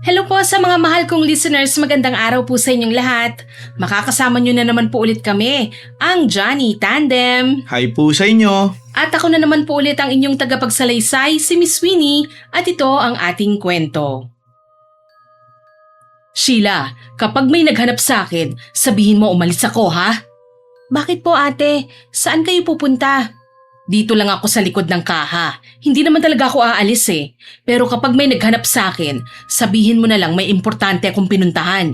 Hello po sa mga mahal kong listeners, magandang araw po sa inyong lahat. Makakasama nyo na naman po ulit kami, ang Johnny Tandem. Hi po sa inyo. At ako na naman po ulit ang inyong tagapagsalaysay, si Miss Winnie, at ito ang ating kwento. Sheila, kapag may naghanap sa akin, sabihin mo umalis ako ha? Bakit po ate? Saan kayo pupunta? Dito lang ako sa likod ng kaha. Hindi naman talaga ako aalis eh. Pero kapag may naghanap sa akin, sabihin mo na lang may importante akong pinuntahan.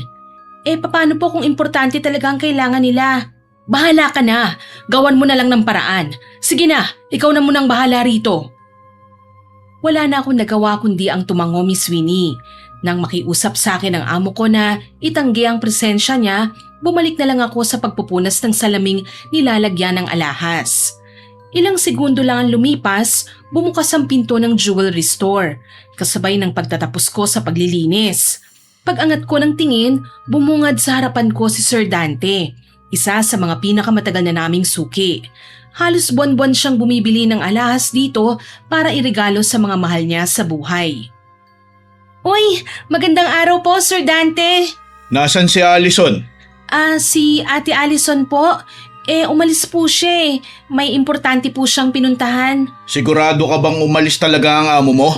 Paano po kung importante talaga ang kailangan nila? Bahala ka na. Gawan mo na lang ng paraan. Sige na, ikaw na munang bahala rito. Wala na akong nagawa kundi ang tumango, Miss Winnie. Nang makiusap sa akin ang amo ko na itanggi ang presensya niya, bumalik na lang ako sa pagpupunas ng salaming nilalagyan ng alahas. Ilang segundo lang ang lumipas, bumukas ang pinto ng jewelry store, kasabay ng pagtatapos ko sa paglilinis. Pag-angat ko ng tingin, bumungad sa harapan ko si Sir Dante, isa sa mga pinakamatagal na naming suki. Halos buwan-buwan siyang bumibili ng alahas dito para iregalo sa mga mahal niya sa buhay. Uy, magandang araw po, Sir Dante. Nasaan si Allison? Si Ate Allison po. Umalis po siya eh. May importante po siyang pinuntahan. Sigurado ka bang umalis talaga ang amo mo?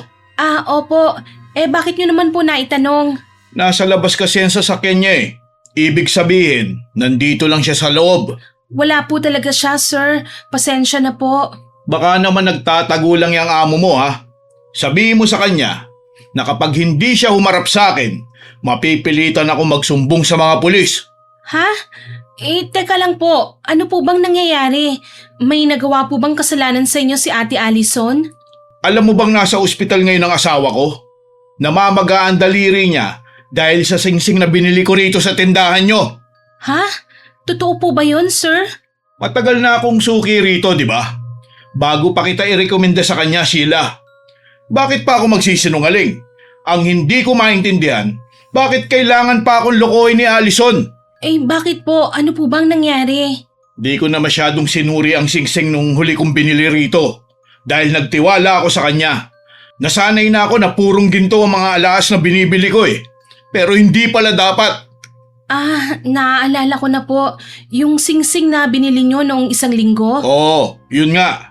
Opo. Bakit niyo naman po naitanong? Nasa labas kasi ang sasakyan niya eh. Ibig sabihin, nandito lang siya sa loob. Wala po talaga siya, sir. Pasensya na po. Baka naman nagtatago lang yung amo mo ha. Sabihin mo sa kanya na kapag hindi siya humarap sa akin, mapipilitan ako magsumbong sa mga pulis. Ha? Teka lang po. Ano po bang nangyayari? May nagawa po bang kasalanan sa inyo si Ate Allison? Alam mo bang nasa ospital ngayon ang asawa ko? Namamaga ang daliri niya dahil sa singsing na binili ko rito sa tindahan nyo. Ha? Totoo po ba yun, sir? Matagal na akong suki rito, di ba? Bago pa kita irekomenda sa kanya, Sheila. Bakit pa ako magsisinungaling? Ang hindi ko maintindihan, bakit kailangan pa akong lokohin ni Allison? Bakit po? Ano po bang nangyari? Di ko na masyadong sinuri ang singsing nung huli kong binili rito dahil nagtiwala ako sa kanya. Nasanay na ako na purong ginto ang mga alahas na binibili ko eh. Pero hindi pala dapat. Naaalala ko na po. Yung singsing na binili nyo noong isang linggo? Oo, yun nga.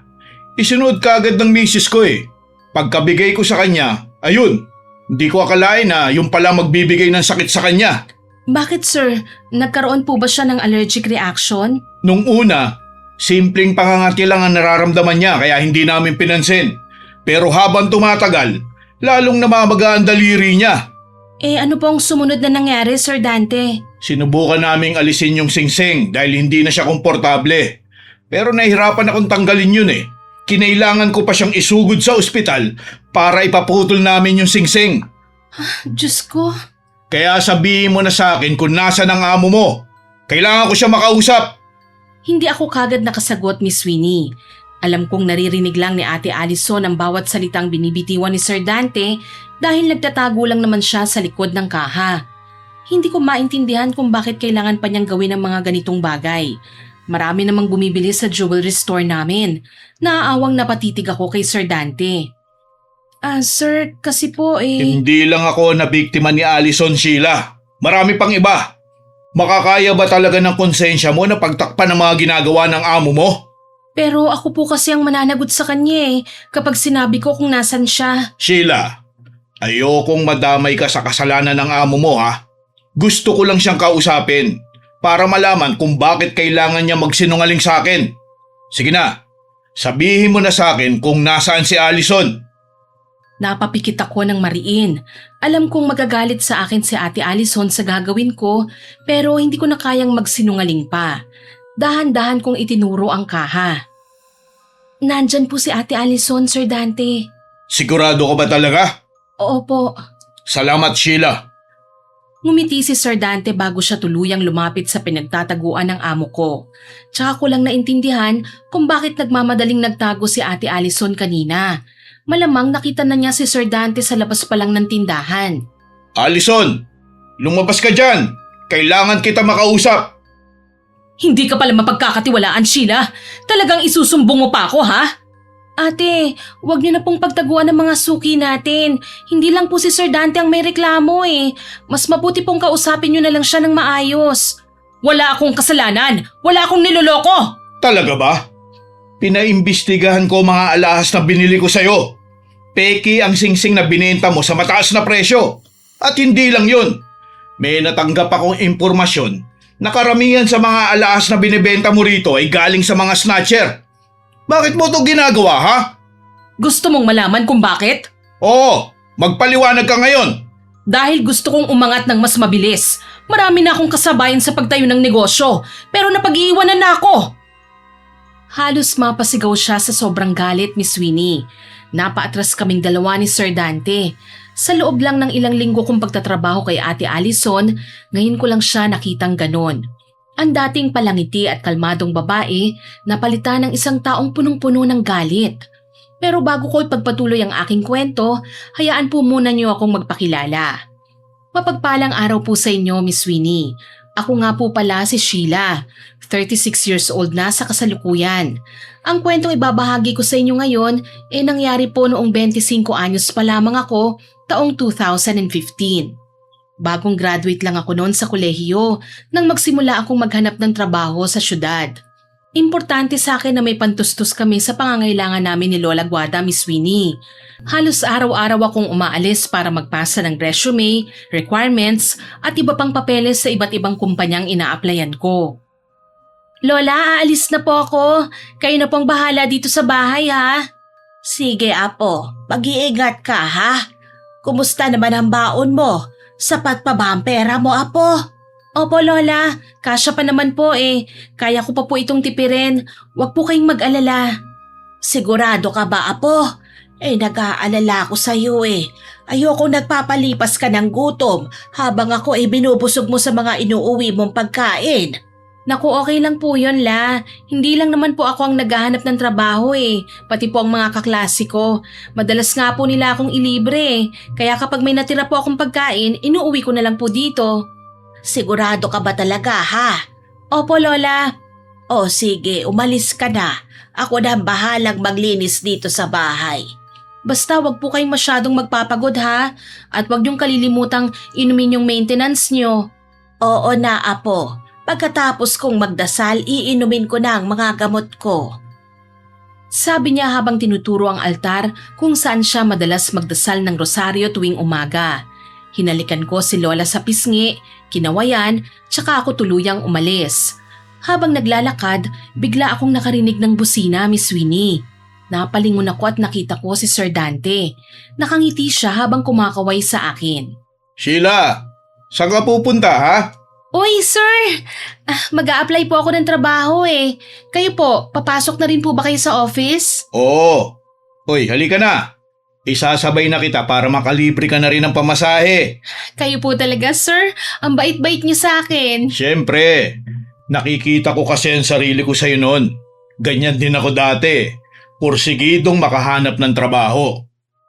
Isunod kaagad ng misis ko eh. Pagkabigay ko sa kanya, ayun, hindi ko akalain na yung pala magbibigay ng sakit sa kanya. Bakit sir? Nagkaroon po ba siya ng allergic reaction? Nung una, simpleng pangangati lang ang nararamdaman niya kaya hindi namin pinansin. Pero habang tumatagal, lalong namamaga ang daliri niya. Ano po ang sumunod na nangyari, Sir Dante? Sinubukan naming alisin yung singsing dahil hindi na siya komportable. Pero nahihirapan akong tanggalin yun eh. Kinailangan ko pa siyang isugod sa ospital para ipaputol namin yung singsing. Diyos ko. Kaya sabihin mo na sa akin kung nasa ng amo mo. Kailangan ko siya makausap. Hindi ako kagad nakasagot, Miss Winnie. Alam kong naririnig lang ni Ate Allison ang bawat salitang binibitiwan ni Sir Dante dahil nagtatago lang naman siya sa likod ng kaha. Hindi ko maintindihan kung bakit kailangan pa niyang gawin ang mga ganitong bagay. Marami namang bumibili sa jewelry store namin. Naaawang napatitig ako kay Sir Dante. Sir, kasi po Hindi lang ako na biktima ni Allison, Sheila. Marami pang iba. Makakaya ba talaga ng konsensya mo na pagtakpan ang mga ginagawa ng amo mo? Pero ako po kasi ang mananagot sa kanya kapag sinabi ko kung nasan siya. Sheila, ayokong madamay ka sa kasalanan ng amo mo ha. Gusto ko lang siyang kausapin para malaman kung bakit kailangan niya magsinungaling sa akin. Sige na, sabihin mo na sa akin kung nasaan si Allison. Napapikit ako ng mariin. Alam kong magagalit sa akin si Ate Allison sa gagawin ko pero hindi ko na kayang magsinungaling pa. Dahan-dahan kong itinuro ang kaha. Nandyan po si Ate Allison, Sir Dante. Sigurado ka ba talaga? Oo po. Salamat, Sheila. Ngumiti si Sir Dante bago siya tuluyang lumapit sa pinagtataguan ng amo ko. Tsaka ko lang naintindihan kung bakit nagmamadaling nagtago si Ate Allison kanina. Malamang nakita na niya si Sir Dante sa labas pa lang ng tindahan. Allison, lumabas ka dyan. Kailangan kita makausap. Hindi ka pala mapagkakatiwalaan, Sheila. Talagang isusumbong mo pa ako, ha? Ate, wag niyo na pong pagtaguan ng mga suki natin. Hindi lang po si Sir Dante ang may reklamo eh. Mas mabuti pong kausapin niyo na lang siya ng maayos. Wala akong kasalanan. Wala akong niloloko. Talaga ba? Pinaimbestigahan ko mga alahas na binili ko sa'yo. Peki ang singsing na binenta mo sa mataas na presyo. At hindi lang yun. May natanggap akong impormasyon na karamihan sa mga alahas na binibenta mo rito ay galing sa mga snatcher. Bakit mo ito ginagawa, ha? Gusto mong malaman kung bakit? Oo, magpaliwanag ka ngayon. Dahil gusto kong umangat ng mas mabilis. Marami na akong kasabayan sa pagtayo ng negosyo, pero napag-iiwanan na ako. Halos mapasigaw siya sa sobrang galit, Miss Winnie. Napaatras kaming dalawa ni Sir Dante. Sa loob lang ng ilang linggo kong pagtatrabaho kay Ate Allison, ngayon ko lang siya nakitang ganon. Ang dating palangiti at kalmadong babae, napalitan ng isang taong punong-puno ng galit. Pero bago ko ipagpatuloy ang aking kwento, hayaan po muna niyo akong magpakilala. Mapagpalang araw po sa inyo, Miss Winnie. Ako nga po pala si Sheila, 36 years old na sa kasalukuyan. Ang kwentong ibabahagi ko sa inyo ngayon nangyari po noong 25 anyos pa lamang ako, taong 2015. Bagong graduate lang ako noon sa kolehiyo nang magsimula akong maghanap ng trabaho sa syudad. Importante sa akin na may pantustos kami sa pangangailangan namin ni Lola Guada, Miss Winnie. Halos araw-araw akong umaalis para magpasa ng resume, requirements at iba pang papeles sa iba't ibang kumpanyang ina-applyan ko. Lola, aalis na po ako. Kayo na pong bahala dito sa bahay ha. Sige apo, mag-iingat ka ha. Kumusta naman ang baon mo? Sapat pa ba ang pera mo apo? Opo Lola, kasya pa naman po eh. Kaya ko pa po itong tipirin. Huwag po kayong mag-alala. Sigurado ka ba apo? Nag-aalala ako sa iyo eh. Ayoko nagpapalipas ka ng gutom habang ako binubusog mo sa mga inuuwi mong pagkain. Naku, okay lang po yun, La. Hindi lang naman po ako ang naghahanap ng trabaho eh. Pati po ang mga kaklase ko. Madalas nga po nila akong ilibre eh. Kaya kapag may natira po akong pagkain, inuuwi ko na lang po dito. Sigurado ka ba talaga ha? Opo, Lola. O sige, umalis ka na. Ako na ang bahalang maglinis dito sa bahay. Basta wag po kayong masyadong magpapagod ha. At wag niyong kalilimutang inumin yung maintenance niyo. Oo na apo. Pagkatapos kong magdasal, iinumin ko na ang mga gamot ko. Sabi niya habang tinuturo ang altar kung saan siya madalas magdasal ng rosaryo tuwing umaga. Hinalikan ko si Lola sa pisngi, kinawayan, tsaka ako tuluyang umalis. Habang naglalakad, bigla akong nakarinig ng busina, Miss Winnie. Napalingon ako at nakita ko si Sir Dante. Nakangiti siya habang kumakaway sa akin. Sheila, saan ka pupunta ha? Uy, sir! Mag-a-apply po ako ng trabaho eh. Kayo po, papasok na rin po ba kayo sa office? Oo. Uy, halika na. Isasabay na kita para makalibre ka na rin ng pamasahe. Kayo po talaga, sir. Ang bait-bait niyo sa akin. Siyempre, nakikita ko kasi ang sarili ko sa'yo noon. Ganyan din ako dati. Porsigidong makahanap ng trabaho.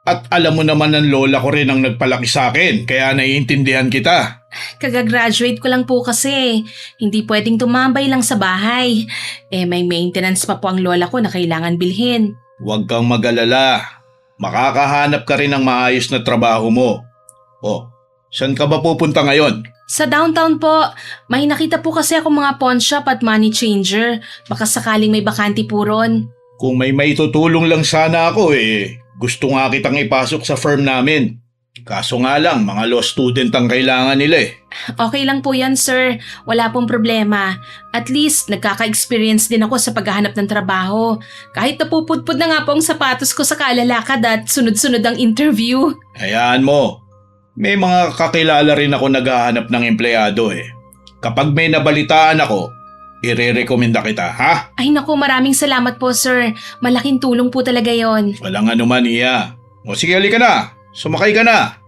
At alam mo naman ng lola ko rin ang nagpalaki sa akin, kaya naiintindihan kita. Kagagraduate ko lang po kasi. Hindi pwedeng tumambay lang sa bahay. May maintenance pa po ang lola ko na kailangan bilhin. Huwag kang mag-alala. Makakahanap ka rin ng maayos na trabaho mo. O, saan ka ba pupunta ngayon? Sa downtown po. May nakita po kasi ako mga pawn shop at money changer. Baka sakaling may bakanti po ron. Kung may maitutulong lang sana ako gusto nga kitang ipasok sa firm namin. Kaso nga lang, mga law student ang kailangan nila eh. Okay lang po yan, sir. Wala pong problema. At least, nagkaka-experience din ako sa paghahanap ng trabaho. Kahit napupudpud na nga po ang sapatos ko sa kaalalakad at sunod-sunod ang interview. Hayaan mo. May mga kakilala rin ako naghahanap ng empleyado eh. Kapag may nabalitaan ako, ire-recommenda kita, ha? Ay naku, maraming salamat po, sir. Malaking tulong po talaga yon. Walang anuman, Iya. O sige, halika na. Sumakay ka na.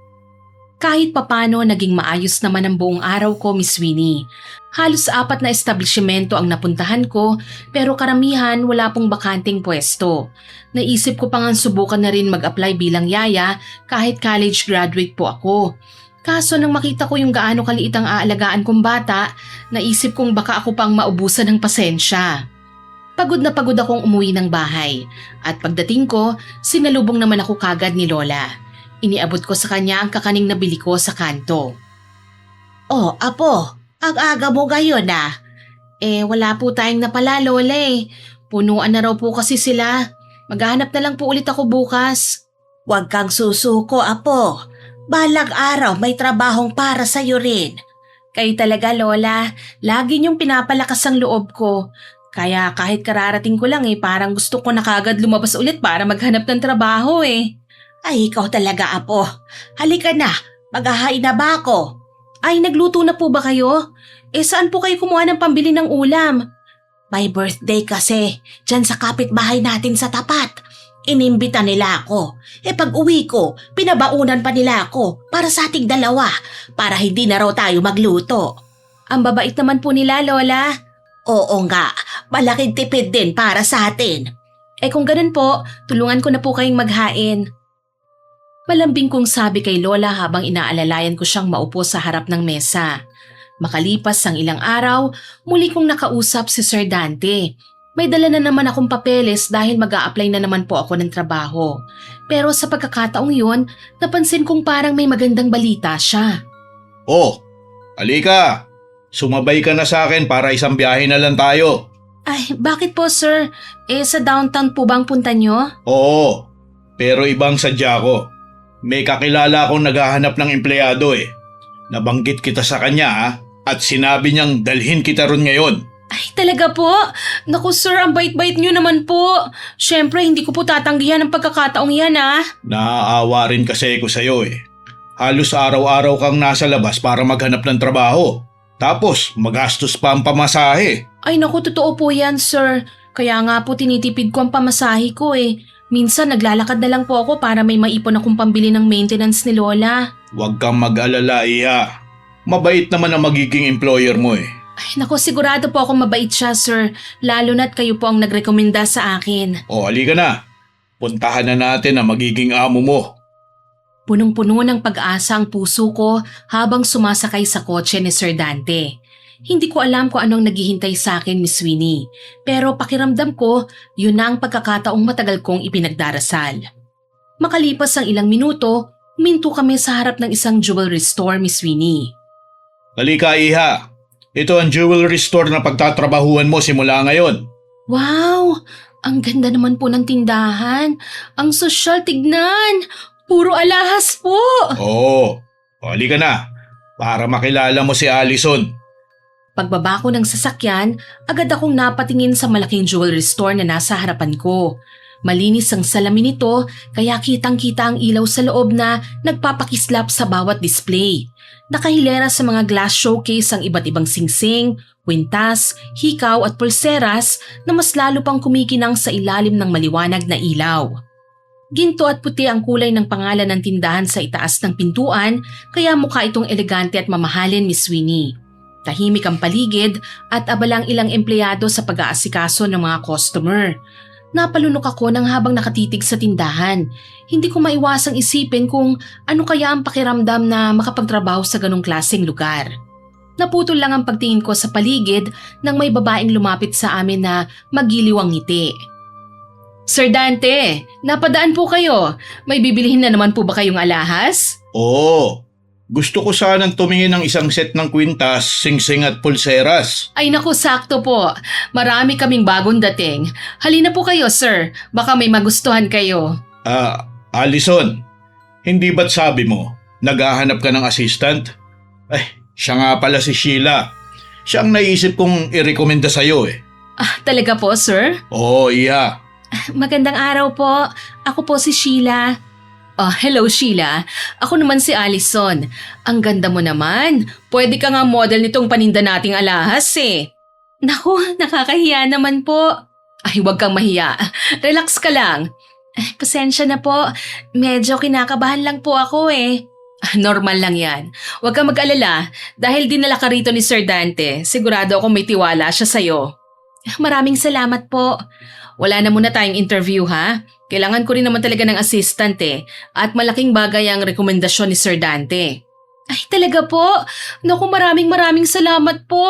Kahit papano, naging maayos naman ang buong araw ko, Miss Winnie. Halos 4 na establishmento ang napuntahan ko, pero karamihan wala pong bakanting pwesto. Naisip ko pang subukan na rin mag-apply bilang yaya kahit college graduate po ako. Kaso nang makita ko yung gaano kaliit ang aalagaan kong bata, naisip kong baka ako pang maubusan ng pasensya. Pagod na pagod akong umuwi ng bahay at pagdating ko, sinalubong naman ako kagad ni Lola. Iniabot ko sa kanya ang kakaning nabili ko sa kanto. Oh, apo, ang aga mo ngayon ah. Wala po tayong napala, Lola eh. Punuan na raw po kasi sila. Maghahanap na lang po ulit ako bukas. Huwag kang susuko, apo. Balang araw may trabahong para sa'yo rin. Kayo talaga, Lola. Lagi niyong pinapalakas ang loob ko. Kaya kahit kararating ko lang parang gusto ko na kagad lumabas ulit para maghanap ng trabaho eh. Ay, ikaw talaga, apo. Halika na, maghahain na ba ako? Ay, nagluto na po ba kayo? Saan po kayo kumuha ng pambili ng ulam? May birthday kasi, dyan sa kapitbahay natin sa tapat. Inimbita nila ako. Pag uwi ko, pinabaunan pa nila ako para sa ating dalawa, para hindi na raw tayo magluto. Ang babait naman po nila, Lola. Oo nga, malaking tipid din para sa atin. Kung ganun po, tulungan ko na po kayong maghain. Malambing kong sabi kay Lola habang inaalalayan ko siyang maupo sa harap ng mesa. Makalipas ang ilang araw, muli kong nakausap si Sir Dante. May dala na naman akong papeles dahil mag-a-apply na naman po ako ng trabaho. Pero sa pagkakataong yun, napansin kong parang may magandang balita siya. Oh, halika. Sumabay ka na sa akin para isang biyahe na lang tayo. Ay, bakit po sir? Sa downtown po bang punta nyo? Oo, pero ibang sadya ko. May kakilala akong naghahanap ng empleyado eh. Nabanggit kita sa kanya at sinabi niyang dalhin kita ron ngayon. Ay, talaga po? Naku sir, ang bait-bait nyo naman po. Siyempre, hindi ko po tatanggihan ang pagkakataong yan Naaawa rin kasi ko sa'yo eh. Halos araw-araw kang nasa labas para maghanap ng trabaho. Tapos, magastos pa ang pamasahe. Ay naku, totoo po yan sir. Kaya nga po tinitipid ko ang pamasahe ko eh. Minsan naglalakad na lang po ako para may maipon akong pambili ng maintenance ni Lola. Huwag kang mag-alala, Iha. Mabait naman ang magiging employer mo eh. Ay naku, sigurado po akong mabait siya sir. Lalo na't kayo po ang nagrekomenda sa akin. O, halika na. Puntahan na natin ang magiging amo mo. Punong-puno ng pag-asa ang puso ko habang sumasakay sa kotse ni Sir Dante. Hindi ko alam kung anong naghihintay sa akin, Miss Winnie. Pero pakiramdam ko, yun na ang pagkakataong matagal kong ipinagdarasal. Makalipas ang ilang minuto, huminto kami sa harap ng isang jewelry store, Miss Winnie. Halika, Iha. Ito ang jewelry store na pagtatrabahuan mo simula ngayon. Wow! Ang ganda naman po ng tindahan. Ang sosyal, tignan! Puro alahas po! Oo. Halika na. Para makilala mo si Allison. Pagbaba ko ng sasakyan, agad akong napatingin sa malaking jewelry store na nasa harapan ko. Malinis ang salamin nito kaya kitang-kita ang ilaw sa loob na nagpapakislap sa bawat display. Nakahilera sa mga glass showcase ang iba't ibang singsing, kwintas, hikaw at pulseras na mas lalo pang kumikinang sa ilalim ng maliwanag na ilaw. Ginto at puti ang kulay ng pangalan ng tindahan sa itaas ng pintuan kaya mukha itong elegante at mamahalin, Miss Winnie. Tahimik ang paligid at abalang ilang empleyado sa pag-aasikaso ng mga customer. Napalunok ako nang habang nakatitig sa tindahan. Hindi ko maiwasang isipin kung ano kaya ang pakiramdam na makapagtrabaho sa ganong klaseng lugar. Naputol lang ang pagtingin ko sa paligid nang may babaeng lumapit sa amin na magiliw ang ngiti. Sir Dante, napadaan po kayo. May bibilihin na naman po ba kayong alahas? Oo. Gusto ko sanang tumingin ng isang set ng kwintas, singsing at pulseras. Ay naku, sakto po. Marami kaming bagong dating. Halina po kayo, sir. Baka may magustuhan kayo. Allison, hindi ba't sabi mo, naghahanap ka ng assistant? Siya nga pala si Sheila. Siya ang naisip kong irekomenda sa'yo eh. Talaga po, sir? Oo, Iha. Magandang araw po. Ako po si Sheila. Hello Sheila. Ako naman si Allison. Ang ganda mo naman. Pwede ka nga model nitong paninda nating alahas eh. Naku, nakakahiya naman po. Ay, huwag kang mahiya. Relax ka lang. Pasensya na po. Medyo kinakabahan lang po ako eh. Normal lang yan. Huwag kang mag-alala. Dahil dinala ka rito ni Sir Dante, sigurado ako may tiwala siya sa'yo. Maraming salamat po. Wala na muna tayong interview ha. Kailangan ko rin naman talaga ng assistant eh. At malaking bagay ang rekomendasyon ni Sir Dante. Ay talaga po? Naku, maraming salamat po.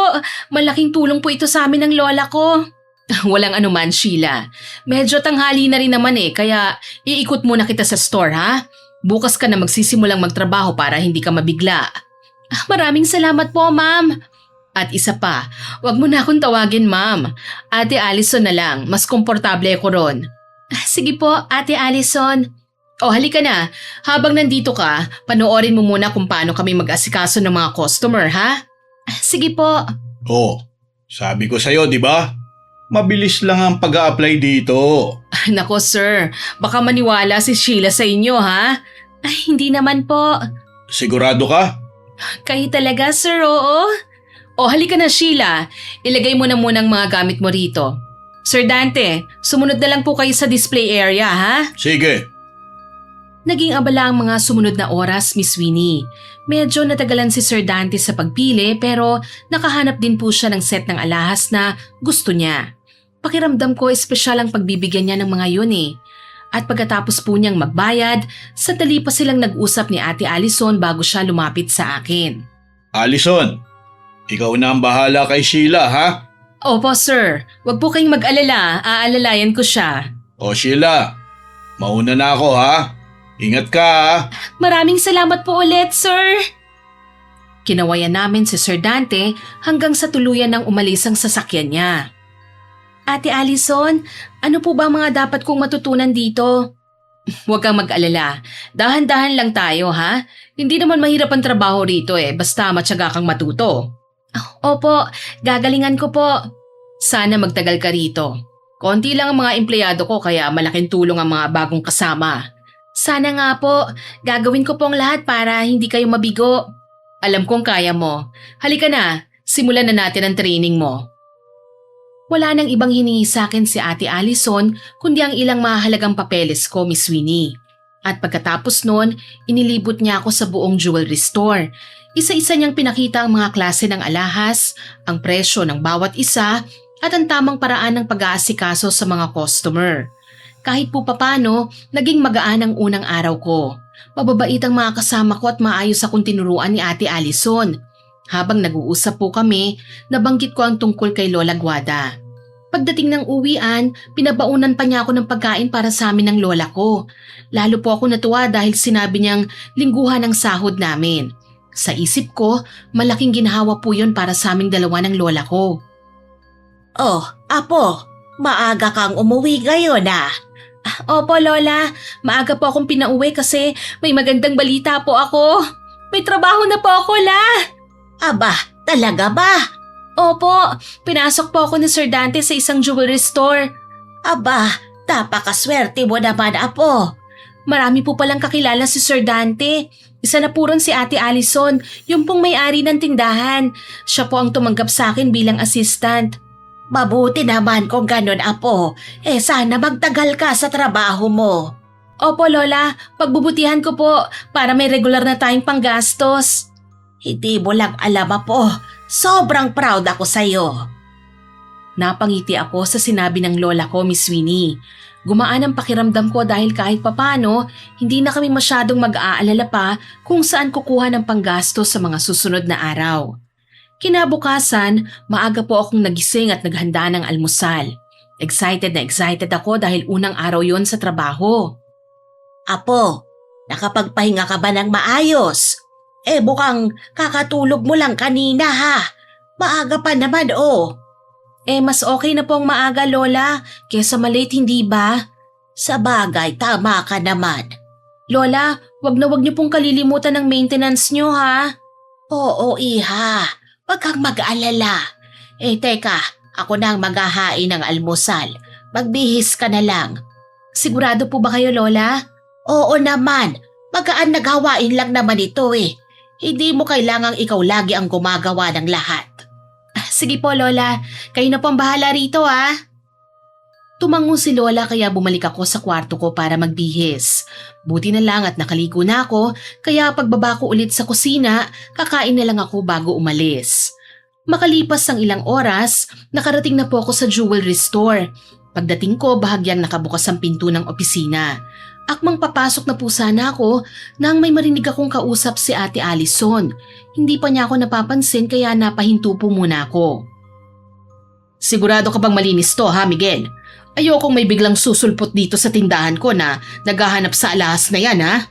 Malaking tulong po ito sa amin ng lola ko. Walang anuman, Sheila. Medyo tanghali na rin naman kaya iikot muna kita sa store, ha? Bukas ka na magsisimulang magtrabaho para hindi ka mabigla. Maraming salamat po, ma'am. At isa pa, wag mo na akong tawagin, ma'am. Ate Allison na lang, mas komportable ako ron. Sige po, Ate Allison. O halika na, habang nandito ka, panoorin mo muna kung paano kami mag-asikaso ng mga customer, ha? Sige po. Oh, sabi ko sa'yo, di ba? Mabilis lang ang pag-a-apply dito. Nako sir, baka maniwala si Sheila sa inyo, ha? Ay, hindi naman po. Sigurado ka? Kayo talaga, sir, oo. O halika na, Sheila. Ilagay mo na muna ang mga gamit mo rito. Sir Dante, sumunod na lang po kayo sa display area, ha? Sige. Naging abala ang mga sumunod na oras, Miss Winnie. Medyo natagalan si Sir Dante sa pagpili pero nakahanap din po siya ng set ng alahas na gusto niya. Pakiramdam ko espesyal ang pagbibigyan niya ng mga yun At pagkatapos po niyang magbayad, sandali pa silang nag-usap ni Ate Allison bago siya lumapit sa akin. Allison, ikaw na ang bahala kay Sheila, ha? Opo sir, wag po kayong mag-alala, aalalayan ko siya. O Sheila, mauna na ako, ha? Ingat ka, ha? Maraming salamat po ulit, sir. Kinawayan namin si Sir Dante hanggang sa tuluyan ng umalis ang sasakyan niya. Ate Allison, ano po ba mga dapat kong matutunan dito? Huwag kang mag-alala. Dahan-dahan lang tayo, ha? Hindi naman mahirap ang trabaho rito basta matyaga kang matuto. Opo, gagalingan ko po. Sana magtagal ka rito. Konti lang ang mga empleyado ko kaya malaking tulong ang mga bagong kasama. Sana nga po, gagawin ko po ang lahat para hindi kayo mabigo. Alam kong kaya mo. Halika na, simulan na natin ang training mo. Wala nang ibang hiningi sa akin si Ate Allison kundi ang ilang mahalagang papeles ko, Miss Winnie. At pagkatapos noon, inilibot niya ako sa buong jewelry store. Isa-isa niyang pinakita ang mga klase ng alahas, ang presyo ng bawat isa at ang tamang paraan ng pag-aasikaso sa mga customer. Kahit po papano, naging magaan ang unang araw ko. Mababait ang mga kasama ko at maayos akong tinuruan ni Ate Allison. Habang nag-uusap po kami, nabanggit ko ang tungkol kay Lola Guada. Pagdating ng uwian, pinabaunan pa niya ako ng pagkain para sa amin ng lola ko. Lalo po ako natuwa dahil sinabi niyang lingguhan ang sahod namin. Sa isip ko, malaking ginhawa po yun para sa aming dalawa ng lola ko. Oh, Apo, maaga kang umuwi ngayon Opo, Lola. Maaga po akong pinauwi kasi may magandang balita po ako. May trabaho na po ako, La. Aba, talaga ba? Opo, pinasok po ako ni Sir Dante sa isang jewelry store. Aba, napakaswerte mo naman, Apo. Marami po palang kakilala si Sir Dante. Isa na po ron si Ate Allison, yung pong may-ari ng tindahan. Siya po ang tumanggap sa akin bilang assistant. Mabuti naman kung ganun, Apo. Sana magtagal ka sa trabaho mo. Opo, Lola. Pagbubutihan ko po para may regular na tayong panggastos. Hindi mo lang alam, Apo. Sobrang proud ako sa'yo. Napangiti ako sa sinabi ng lola ko, Miss Winnie. Gumaan ang pakiramdam ko dahil kahit papano, hindi na kami masyadong mag-aalala pa kung saan kukuha ng panggastos sa mga susunod na araw. Kinabukasan, maaga po akong nagising at naghanda ng almusal. Excited na excited ako dahil unang araw yon sa trabaho. Apo, nakapagpahinga ka ba ng maayos? Mukhang kakatulog mo lang kanina Maaga pa naman Mas okay na po ang maaga, Lola, kesa malate, hindi ba? Sa bagay, tama ka naman. Lola, wag niyo pong kalilimutan ng maintenance niyo, ha? Oo, Iha. Wag kang mag-alala. Teka, ako na ang maghahain ng almusal. Magbihis ka na lang. Sigurado po ba kayo, Lola? Oo naman. Magaan na gawain lang naman ito Hindi mo kailangang ikaw lagi ang gumagawa ng lahat. Sige po, Lola. Kayo na po ang bahala rito, Tumango si Lola kaya bumalik ako sa kwarto ko para magbihis. Buti na lang at nakaligo na ako, kaya pagbaba ko ulit sa kusina, kakain na lang ako bago umalis. Makalipas ang ilang oras, nakarating na po ako sa jewelry store. Pagdating ko, bahagyang nakabukas ang pinto ng opisina. Akmang papasok na po sana ako nang may marinig akong kausap si Ate Allison. Hindi pa niya ako napapansin kaya napahinto po muna ako. Sigurado ka bang malinis to ha, Miguel? Ayokong may biglang susulpot dito sa tindahan ko na naghahanap sa alahas na yan ha.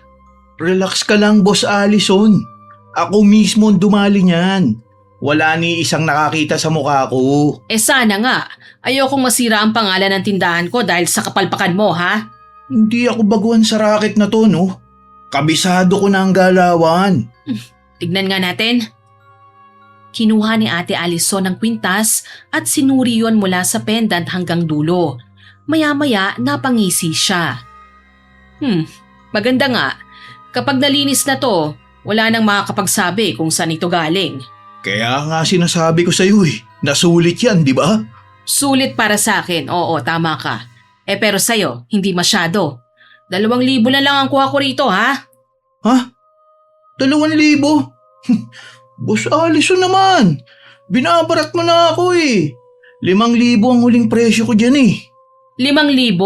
Relax ka lang, Boss Allison. Ako mismo ang dumali niyan. Wala ni isang nakakita sa mukha ko. Sana nga. Ayokong masira ang pangalan ng tindahan ko dahil sa kapalpakan mo ha. Hindi ako baguhan sa racket na to, no? Kabisado ko na ang galawan. Tignan nga natin. Kinuha ni Ate Allison ang kwintas at sinuri yon mula sa pendant hanggang dulo. Maya-maya napangisi siya. Maganda nga. Kapag nalinis na to, wala nang makakapagsabi kung saan ito galing. Kaya nga sinasabi ko sa'yo nasulit yan, di ba? Sulit para sa akin, oo, tama ka. Pero sa'yo, hindi masyado. 2,000 na lang ang kuha ko rito ha? Ha? 2,000? Boss Allison naman, binabarat mo na ako 5,000 ang huling presyo ko dyan 5,000?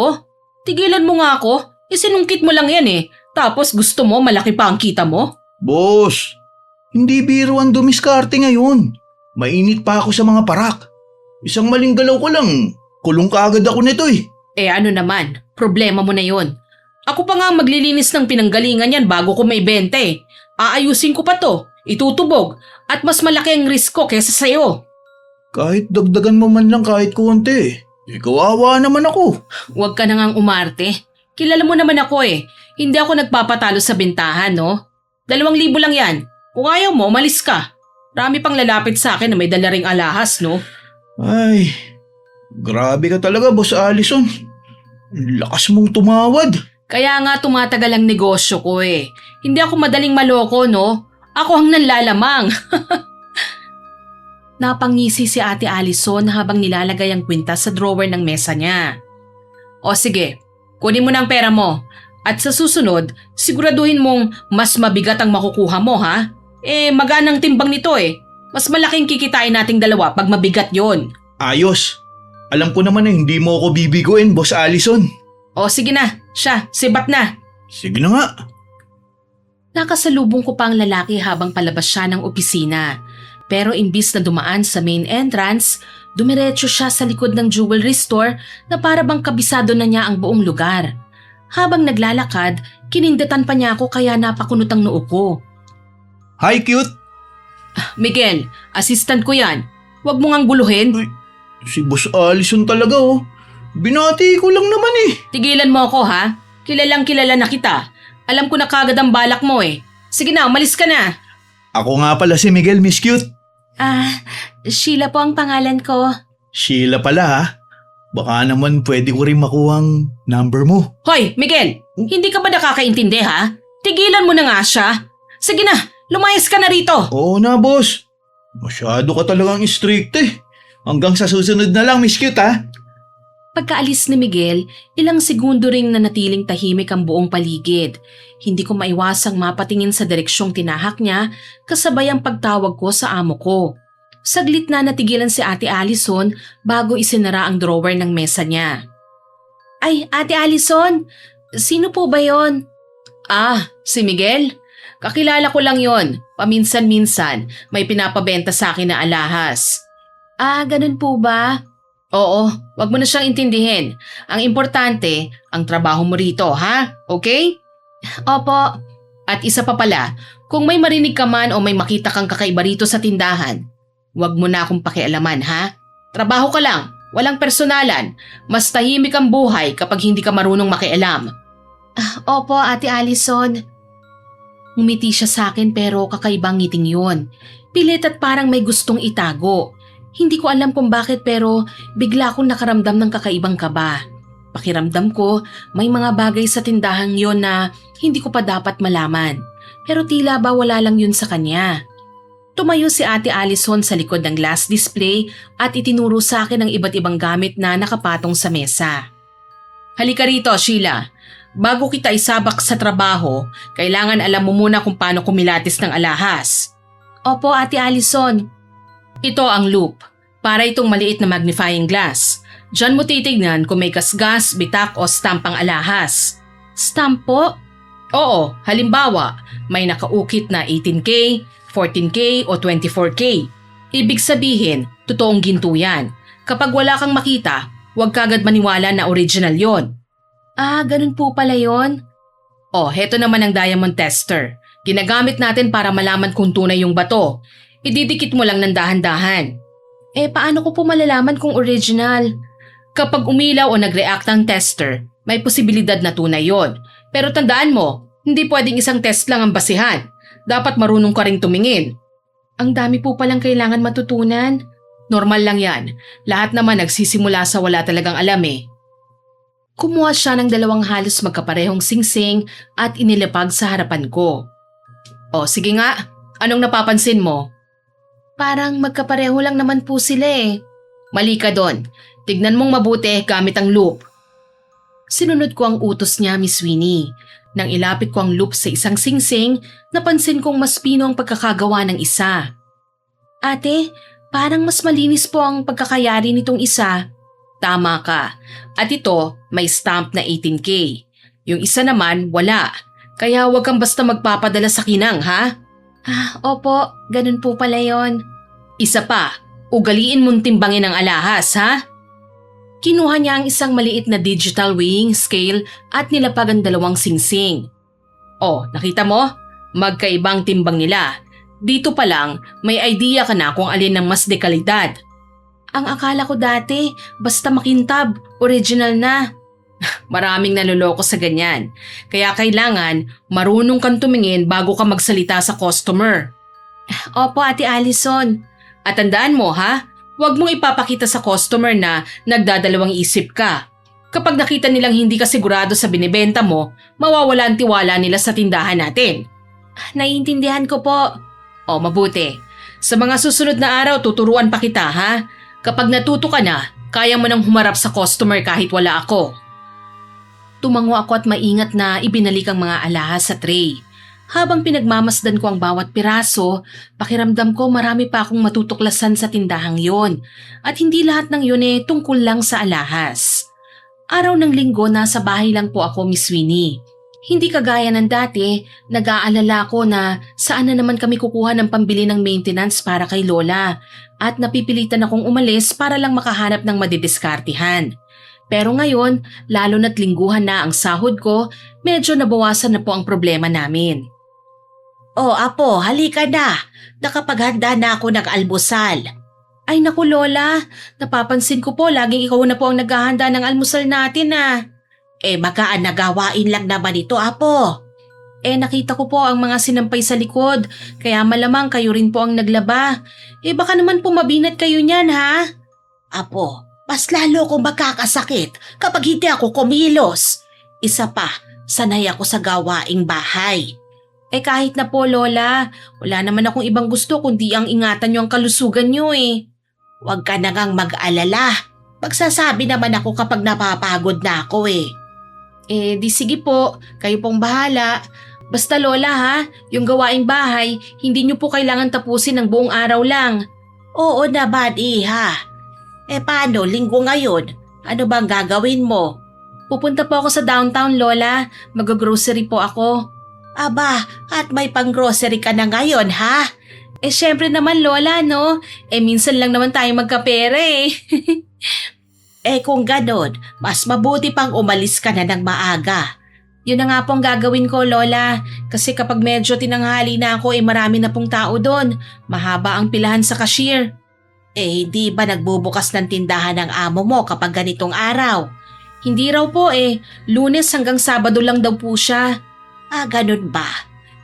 Tigilan mo nga ako. Isinungkit mo lang yan Tapos gusto mo malaki pa ang kita mo? Boss, hindi biro ang dumiskarte ngayon. Mainit pa ako sa mga parak. Isang maling galaw ko lang, kulong kaagad ako nito Ano naman, problema mo na yon. Ako pa nga maglilinis ng pinanggalingan yan bago ko may benta Aayusin ko pa to, itutubog, at mas malaki ang risk ko kesa sa'yo. Kahit dagdagan mo man lang kahit konti, kawawa naman ako. Huwag ka na ngang umarte. Kilala mo naman ako Hindi ako nagpapatalo sa bentahan, no? 2,000 lang yan. Kung ayaw mo, malis ka. Rami pang lalapit sa akin na may dala ring alahas, no? Ay, grabe ka talaga, Boss Allison. Lakas mong tumawad. Kaya nga tumatagal ang negosyo ko Hindi ako madaling maloko, no? Ako ang nanlalamang. Napangisi si Ate Allison habang nilalagay ang kwintas sa drawer ng mesa niya. O sige, kunin mo na ang pera mo. At sa susunod, siguraduhin mong mas mabigat ang makukuha mo ha? Maganang timbang nito Mas malaking kikitain nating dalawa pag mabigat yon. Ayos. Alam ko naman hindi mo ako bibiguin, Boss Allison. O sige na, siya, sibat na. Sige na nga. Nakasalubong ko pa ang lalaki habang palabas siya ng opisina. Pero imbis na dumaan sa main entrance, dumiretso siya sa likod ng jewelry store na para bang kabisado na niya ang buong lugar. Habang naglalakad, kinindatan pa niya ako kaya napakunot ang noo ko. Hi, cute. Miguel, assistant ko yan. Huwag mo ngang guluhin. Si Boss Allison talaga Binati ko lang naman Tigilan mo ako ha? Kilalang kilala na kita. Alam ko na kagad ang balak mo Sige na, umalis ka na. Ako nga pala si Miguel, Miss Cute. Sheila po ang pangalan ko. Sheila pala ha. Baka naman pwede ko rin makuha ang number mo. Hoy, Miguel! Hindi ka ba nakakaintindi ha? Tigilan mo na nga siya. Sige na, lumayas ka na rito. Oo na, boss. Masyado ka talagang strict Hanggang sa susunod na lang, Miss Cute ha. Pagkaalis ni Miguel, ilang segundo ring nanatiling tahimik ang buong paligid. Hindi ko maiwasang mapatingin sa direksyong tinahak niya kasabay ang pagtawag ko sa amo ko. Saglit na natigilan si Ate Allison bago isinara ang drawer ng mesa niya. Ay, Ate Allison, sino po ba yon? Si Miguel? Kakilala ko lang yon. Paminsan-minsan may pinapabenta sa akin na alahas. Ganun po ba? Oo, wag mo na siyang intindihin. Ang importante, ang trabaho mo rito, ha? Okay? Opo. At isa pa pala, kung may marinig ka man o may makita kang kakaiba rito sa tindahan, wag mo na akong pakialaman, ha? Trabaho ka lang, walang personalan. Mas tahimik ang buhay kapag hindi ka marunong makialam. Opo, Ate Allison. Ngumiti siya sa akin pero kakaibang ngiting yun. Pilit at parang may gustong itago. Hindi ko alam kung bakit pero bigla akong nakaramdam ng kakaibang kaba. Pakiramdam ko may mga bagay sa tindahang yon na hindi ko pa dapat malaman. Pero tila ba wala lang yun sa kanya. Tumayo si Ate Allison sa likod ng glass display at itinuro sa akin ang iba't ibang gamit na nakapatong sa mesa. Halika rito, Sheila. Bago kita isabak sa trabaho, kailangan alam mo muna kung paano kumilatis ng alahas. Opo, Ate Allison. Ito ang loop. Para itong maliit na magnifying glass. Diyan mo titignan kung may kasgas, bitak o stamp ang alahas. Stamp po? Oo, halimbawa, may nakaukit na 18K, 14K o 24K. Ibig sabihin, totoong ginto yan. Kapag wala kang makita, huwag kagad maniwala na original yon. Ah, ganun po pala yon. Oh, heto naman ang diamond tester. Ginagamit natin para malaman kung tunay yung bato. Ididikit mo lang ng dahan-dahan. Eh, paano ko po malalaman kung original? Kapag umilaw o nag-react ang tester, may posibilidad na tunay yon. Pero tandaan mo, hindi pwedeng isang test lang ang basihan. Dapat marunong ka ring tumingin. Ang dami po palang kailangan matutunan. Normal lang yan. Lahat naman nagsisimula sa wala talagang alam eh. Kumuha siya ng 2 halos magkaparehong singsing at inilapag sa harapan ko. O sige nga, anong napapansin mo? Parang magkapareho lang naman po sila eh. Mali ka doon. Tignan mong mabuti gamit ang loop. Sinunod ko ang utos niya, Miss Winnie. Nang ilapit ko ang loop sa isang singsing, napansin kong mas pino ang pagkakagawa ng isa. Ate, parang mas malinis po ang pagkakayari nitong isa. Tama ka. At ito, may stamp na 18K. Yung isa naman, wala. Kaya huwag kang basta magpapadala sa kinang, ha? Opo, ganun po pala yon. Isa pa, ugaliin mong timbangin ang alahas, ha? Kinuha niya ang isang maliit na digital weighing scale at nilapag ang 2 singsing. Oh, nakita mo? Magkaibang timbang nila. Dito pa lang, may idea ka na kung alin ang mas dekalidad. Ang akala ko dati, basta makintab, original na. Maraming naloloko sa ganyan. Kaya kailangan marunong kang tumingin bago ka magsalita sa customer. Opo, Ate Allison. At tandaan mo ha, huwag mong ipapakita sa customer na nagdadalawang isip ka. Kapag nakita nilang hindi ka sigurado sa binibenta mo, mawawala ang tiwala nila sa tindahan natin. Naiintindihan ko po. O mabuti. Sa mga susunod na araw tuturuan pa kita ha. Kapag natuto ka na, kaya mo nang humarap sa customer kahit wala ako. Tumango ako at maingat na ibinalik ang mga alahas sa tray. Habang pinagmamasdan ko ang bawat piraso, pakiramdam ko marami pa akong matutuklasan sa tindahang yon. At hindi lahat ng yun tungkol lang sa alahas. Araw ng linggo nasa bahay lang po ako, Miss Winnie. Hindi kagaya ng dati, nag-aalala ko na saan na naman kami kukuha ng pambili ng maintenance para kay Lola at napipilitan akong umalis para lang makahanap ng madidiskartihan. Pero ngayon, lalo na't lingguhan na ang sahod ko, medyo nabawasan na po ang problema namin. Oh, Apo, halika na. Nakapaghanda na ako ng almusal. Ay naku Lola, napapansin ko po laging ikaw na po ang naghahanda ng almusal natin Magaan na gawain lang naman ito, Apo. Nakita ko po ang mga sinampay sa likod, kaya malamang kayo rin po ang naglaba. Baka naman po mabinat kayo niyan ha? Apo, mas lalo akong makakasakit kapag hindi ako kumilos. Isa pa, sanay ako sa gawaing bahay. Kahit na po Lola, wala naman akong ibang gusto kundi ang ingatan niyo ang kalusugan niyo Huwag ka na ngang mag-alala. Magsasabi naman ako kapag napapagod na ako Di sige po, kayo pong bahala. Basta Lola ha, yung gawaing bahay, hindi niyo po kailangan tapusin ng buong araw lang. Oo naman, Iha. Paano, linggo ngayon? Ano bang gagawin mo? Pupunta po ako sa downtown, Lola. Mag-grocery po ako. Aba, at may pang-grocery ka na ngayon, ha? Syempre naman, Lola, no? Minsan lang naman tayo magkapera Kung ganon, mas mabuti pang umalis ka na ng maaga. Yun na nga pong gagawin ko, Lola. Kasi kapag medyo tinanghali na ako, marami na pong tao doon. Mahaba ang pilahan sa cashier. Hindi ba nagbubukas ng tindahan ng amo mo kapag ganitong araw? Hindi raw po Lunes hanggang Sabado lang daw po siya. Ganun ba?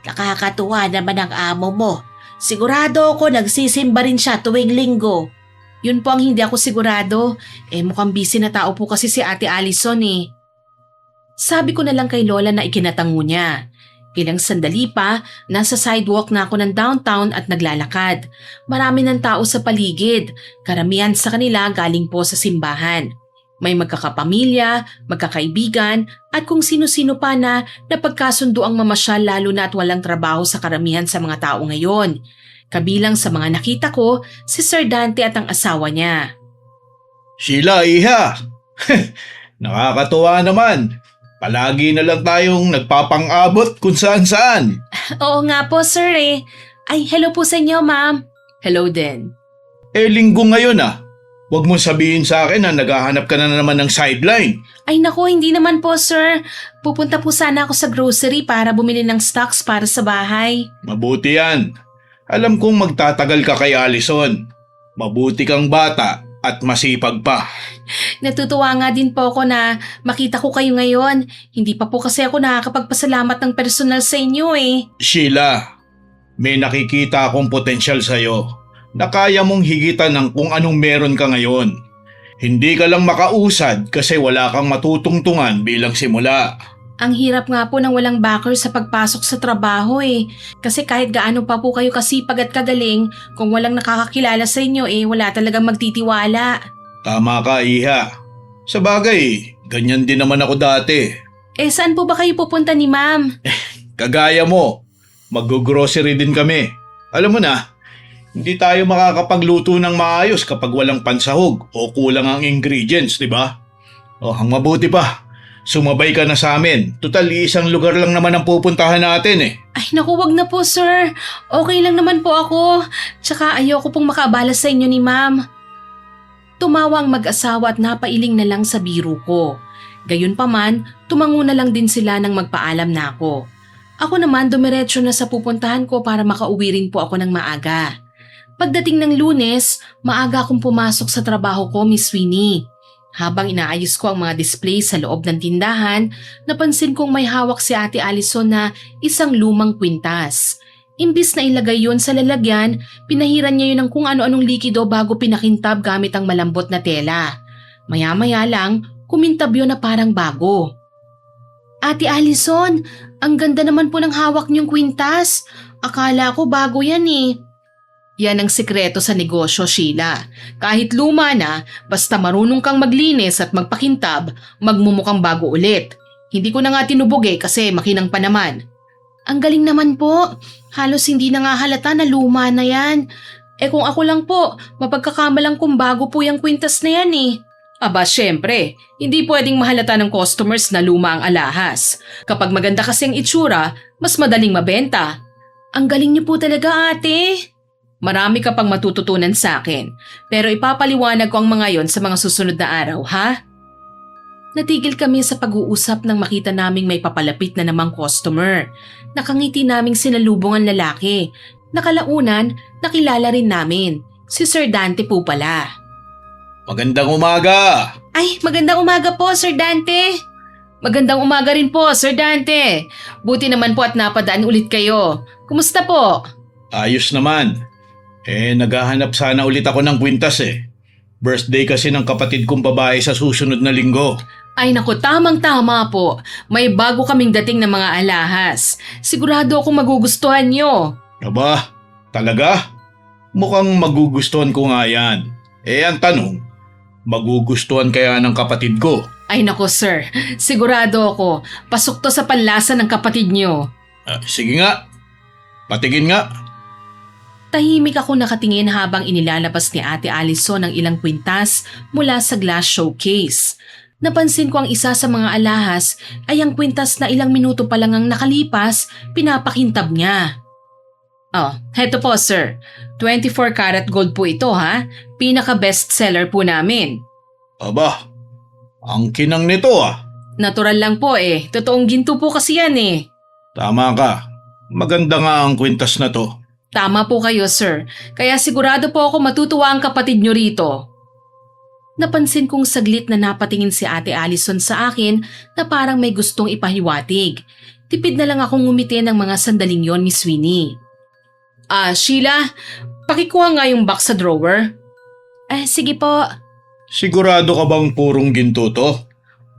Nakakatuwa naman ang amo mo. Sigurado ako nagsisimba rin siya tuwing linggo. Yun po ang hindi ako sigurado. Mukhang busy na tao po kasi si Ate Allison Sabi ko na lang kay Lola na ikinatango niya. Ilang sandali pa, nasa sidewalk na ako ng downtown at naglalakad. Marami ng tao sa paligid. Karamihan sa kanila galing po sa simbahan. May magkakapamilya, magkakaibigan at kung sino-sino pa na napagkasundo ang mamasyal lalo na at walang trabaho sa karamihan sa mga tao ngayon. Kabilang sa mga nakita ko, si Sir Dante at ang asawa niya. Sheila, Iha! Nakakatuwa naman. Palagi na lang tayong nagpapang-abot kung saan-saan. Oo nga po, sir Ay, hello po sa inyo, ma'am. Hello din. Linggo ngayon Huwag mong sabihin sa akin na naghahanap ka na naman ng sideline. Ay nako, hindi naman po sir. Pupunta po sana ako sa grocery para bumili ng stocks para sa bahay. Mabuti yan. Alam kong magtatagal ka kay Allison. Mabuti kang bata at masipag pa. Natutuwa nga din po ako na makita ko kayo ngayon. Hindi pa po kasi ako nakakapagpasalamat ng personal sa inyo eh. Sheila, may nakikita akong potensyal sa'yo na kaya mong higitan ng kung anong meron ka ngayon. Hindi ka lang makausad kasi wala kang matutungtungan bilang simula. Ang hirap nga po ng walang backer sa pagpasok sa trabaho eh. Kasi kahit gaano pa po kayo kasipag at kagaling, kung walang nakakakilala sa inyo eh, wala talagang magtitiwala. Tama ka, Iha. Sa bagay, ganyan din naman ako dati. Eh saan po ba kayo pupunta ni ma'am? Kagaya mo, mag-grocery din kami. Alam mo na, hindi tayo makakapagluto ng maayos kapag walang pansahog o kulang ang ingredients, di ba? O, ang mabuti pa, sumabay ka na sa amin. Tutal, isang lugar lang naman ang pupuntahan natin eh. Ay naku, wag na po sir. Okay lang naman po ako. Tsaka ayoko pong makaabala sa inyo ni ma'am. Tumawa ang mag-asawa at napailing na lang sa biro ko. Gayunpaman, tumango na lang din sila nang magpaalam na ako. Ako naman dumiretso na sa pupuntahan ko para makauwi rin po ako ng maaga. Pagdating ng Lunes, maaga akong pumasok sa trabaho ko, Miss Winnie. Habang inaayos ko ang mga display sa loob ng tindahan, napansin kong may hawak si Ate Allison na isang lumang kwintas. Imbis na ilagay yon sa lalagyan, pinahiran niya yun ng kung ano-anong likido bago pinakintab gamit ang malambot na tela. Maya-maya lang, kumintab yun na parang bago. Ate Allison, ang ganda naman po ng hawak niyong kwintas. Akala ko bago yan eh. Yan ang sikreto sa negosyo, Sheila. Kahit luma na, basta marunong kang maglinis at magpakintab, magmumukhang bago ulit. Hindi ko na nga tinubog eh kasi makinang pa naman. Ang galing naman po. Halos hindi na nga halata na luma na yan. Eh kung ako lang po, mapagkakamalang kung bago po yung kwintas na yan eh. Aba syempre, hindi pwedeng mahalata ng customers na luma ang alahas. Kapag maganda kasi ang itsura, mas madaling mabenta. Ang galing niyo po talaga ate. Marami ka pang matututunan sa akin, pero ipapaliwanag ko ang mga yon sa mga susunod na araw, ha? Natigil kami sa pag-uusap nang makita naming may papalapit na namang customer. Nakangiti naming sinalubong ang lalaki. Nakalaunan, nakilala rin namin. Si Sir Dante po pala. Magandang umaga! Ay, magandang umaga po, Sir Dante. Magandang umaga rin po, Sir Dante. Buti naman po at napadaan ulit kayo. Kumusta po? Ayos naman. Naghahanap sana ulit ako ng kwintas eh. Birthday kasi ng kapatid kong babae sa susunod na linggo. Ay naku, tamang-tama po. May bago kaming dating na mga alahas. Sigurado akong magugustuhan nyo. Aba, talaga? Mukhang magugustuhan ko nga yan. Ang tanong, magugustuhan kaya ng kapatid ko? Ay naku sir, sigurado ako. Pasok to sa panlasa ng kapatid nyo. Sige nga, patigin nga. Tahimik ako nakatingin habang inilalabas ni Ate Allison ang ilang kwintas mula sa glass showcase. Napansin ko ang isa sa mga alahas ay ang kwintas na ilang minuto pa lang ang nakalipas, pinapakintab niya. Oh, heto po sir. 24 karat gold po ito ha. Pinaka best seller po namin. Aba, ang kinang nito ah. Natural lang po eh. Totoong ginto po kasi yan eh. Tama ka. Maganda nga ang kwintas na to. Tama po kayo, sir. Kaya sigurado po ako matutuwa ang kapatid nyo rito. Napansin kong saglit na napatingin si Ate Allison sa akin na parang may gustong ipahiwatig. Tipid na lang akong ngumiti ng mga sandaling yon, Miss Winnie. Sheila, pakikuha nga yung box sa drawer. Sige po. Sigurado ka bang purong ginto to?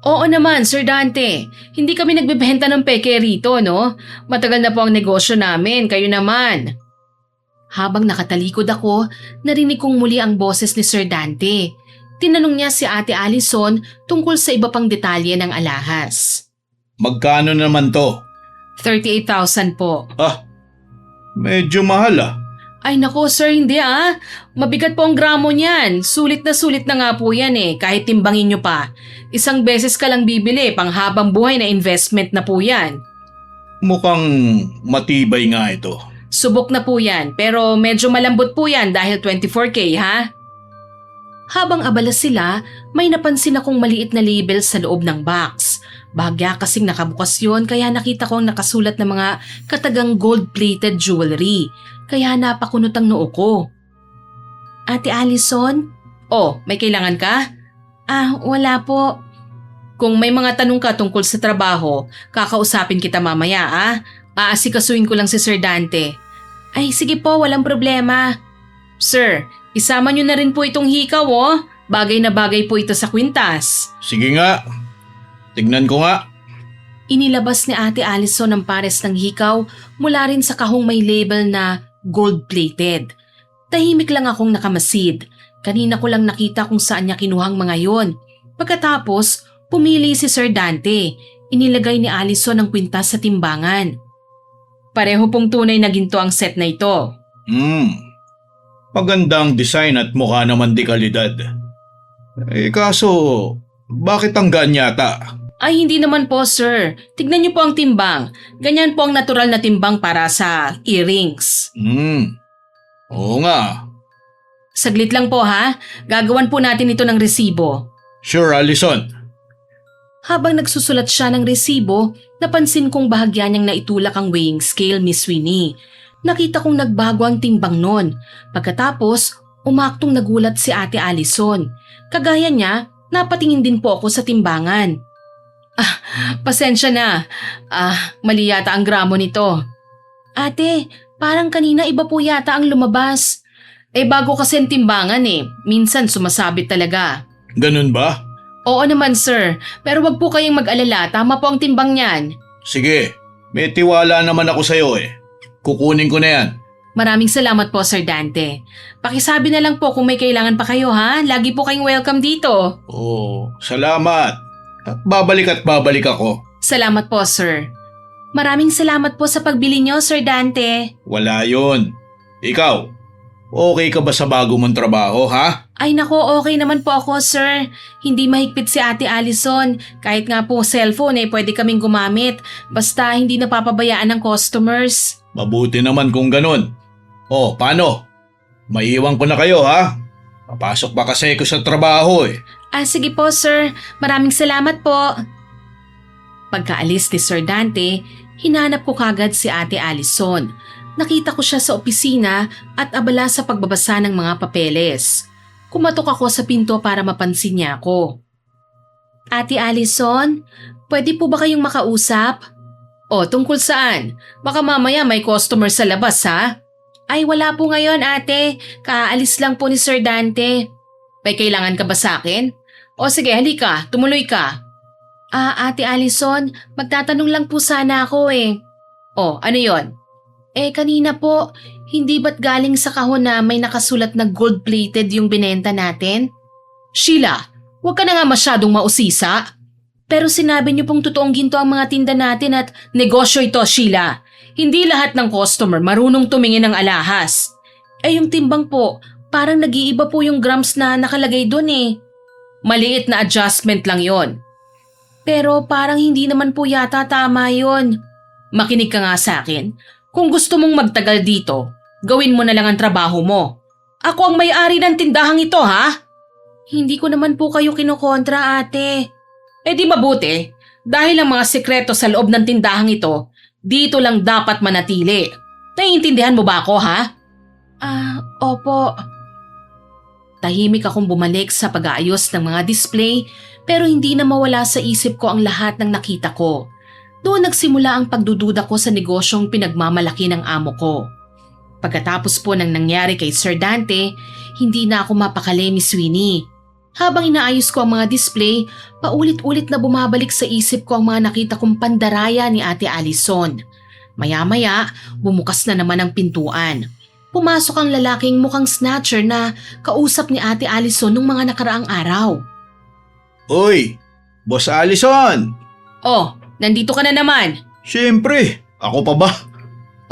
Oo naman, Sir Dante. Hindi kami nagbebenta ng peke rito, no? Matagal na po ang negosyo namin, kayo naman. Habang nakatalikod ako, narinig kong muli ang boses ni Sir Dante. Tinanong niya si Ate Allison tungkol sa iba pang detalye ng alahas. Magkano naman to? 38,000 po. Medyo mahal ah. Ay nako sir, hindi ah. Mabigat po ang gramo niyan. Sulit na nga po yan eh, kahit timbangin nyo pa. Isang beses ka lang bibili, panghabang buhay na investment na po yan. Mukhang matibay nga ito. Subok na po yan, pero medyo malambot po yan dahil 24K ha? Habang abala sila, may napansin akong maliit na label sa loob ng box. Bahagya kasing nakabukas yun kaya nakita ko ang nakasulat na mga katagang gold-plated jewelry. Kaya napakunot ang noo ko. Ate Allison? Oh, may kailangan ka? Wala po. Kung may mga tanong ka tungkol sa trabaho, kakausapin kita mamaya Aasikasuin ko lang si Sir Dante. Ay sige po, walang problema. Sir, isama niyo na rin po itong hikaw Bagay na bagay po ito sa kwintas. Sige nga. Tignan ko nga. Inilabas ni Ate Allison ang pares ng hikaw mula rin sa kahong may label na gold-plated. Tahimik lang akong nakamasid. Kanina ko lang nakita kung saan niya kinuhang mga yon. Pagkatapos, pumili si Sir Dante. Inilagay ni Allison ang kwintas sa timbangan. Pareho pong tunay na ginto ang set na ito. Magandang design at mukha naman di kalidad. Kaso, bakit ang gaan yata? Ay hindi naman po sir. Tignan niyo po ang timbang. Ganyan po ang natural na timbang para sa earrings. Oo nga. Saglit lang po Gagawan po natin ito ng resibo. Sure, Allison. Habang nagsusulat siya ng resibo, napansin kong bahagya niyang naitulak ang weighing scale, Miss Winnie. Nakita kong nagbago ang timbang nun. Pagkatapos, umaktong nagulat si Ate Allison. Kagaya niya, napatingin din po ako sa timbangan. Pasensya na. Mali yata ang gramo nito. Ate, parang kanina iba po yata ang lumabas. Bago kasi ang timbangan Minsan sumasabit talaga. Ganun ba? Oo naman sir, pero wag po kayong mag-alala, tama po ang timbang niyan. Sige, may tiwala naman ako sa'yo Kukunin ko na yan. Maraming salamat po Sir Dante. Pakisabi na lang po kung may kailangan pa kayo Lagi po kayong welcome dito. Salamat. At babalik ako. Salamat po sir. Maraming salamat po sa pagbili niyo Sir Dante. Wala yun. Ikaw, okay ka ba sa bago mong trabaho Ay nako, okay naman po ako sir. Hindi mahigpit si Ate Allison. Kahit nga po cellphone pwede kaming gumamit. Basta hindi napapabayaan ng customers. Mabuti naman kung ganun. Paano? Maiiwan ko na kayo Papasok pa kasi ako sa trabaho Sige po sir. Maraming salamat po. Pagkaalis ni Sir Dante, hinanap ko kagad si Ate Allison. Nakita ko siya sa opisina at abala sa pagbabasa ng mga papeles. Kumatok ako sa pinto para mapansin niya ako. Ate Allison, pwede po ba kayong makausap? Tungkol saan? Baka mamaya may customer sa labas Ay wala po ngayon ate, kaalis lang po ni Sir Dante. May kailangan ka ba sa akin? Sige halika, tumuloy ka. Ate Allison, magtatanong lang po sana ako ano yon? Kanina po, hindi ba't galing sa kahon na may nakasulat na gold-plated yung binenta natin? Sheila, huwag ka na nga masyadong mausisa. Pero sinabi niyo pong totoong ginto ang mga tinda natin at negosyo ito, Sheila. Hindi lahat ng customer marunong tumingin ng alahas. Yung timbang po, parang nag-iiba po yung grams na nakalagay doon Maliit na adjustment lang yon. Pero parang hindi naman po yata tama yon. Makinig ka nga sa akin. Kung gusto mong magtagal dito, gawin mo na lang ang trabaho mo. Ako ang may-ari ng tindahang ito, Hindi ko naman po kayo kinukontra, ate. Di mabuti. Dahil ang mga sekreto sa loob ng tindahang ito, dito lang dapat manatili. Naiintindihan mo ba ako, Opo. Tahimik akong bumalik sa pag-aayos ng mga display pero hindi na mawala sa isip ko ang lahat ng nakita ko. Doon nagsimula ang pagdududa ko sa negosyong pinagmamalaki ng amo ko. Pagkatapos po ng nangyari kay Sir Dante, hindi na ako mapakali, Miss Winnie. Habang inaayos ko ang mga display, paulit-ulit na bumabalik sa isip ko ang mga nakita kong pandaraya ni Ate Allison. Maya-maya, bumukas na naman ang pintuan. Pumasok ang lalaking mukhang snatcher na kausap ni Ate Allison nung mga nakaraang araw. Uy, Boss Allison! Nandito ka na naman. Siyempre, ako pa ba?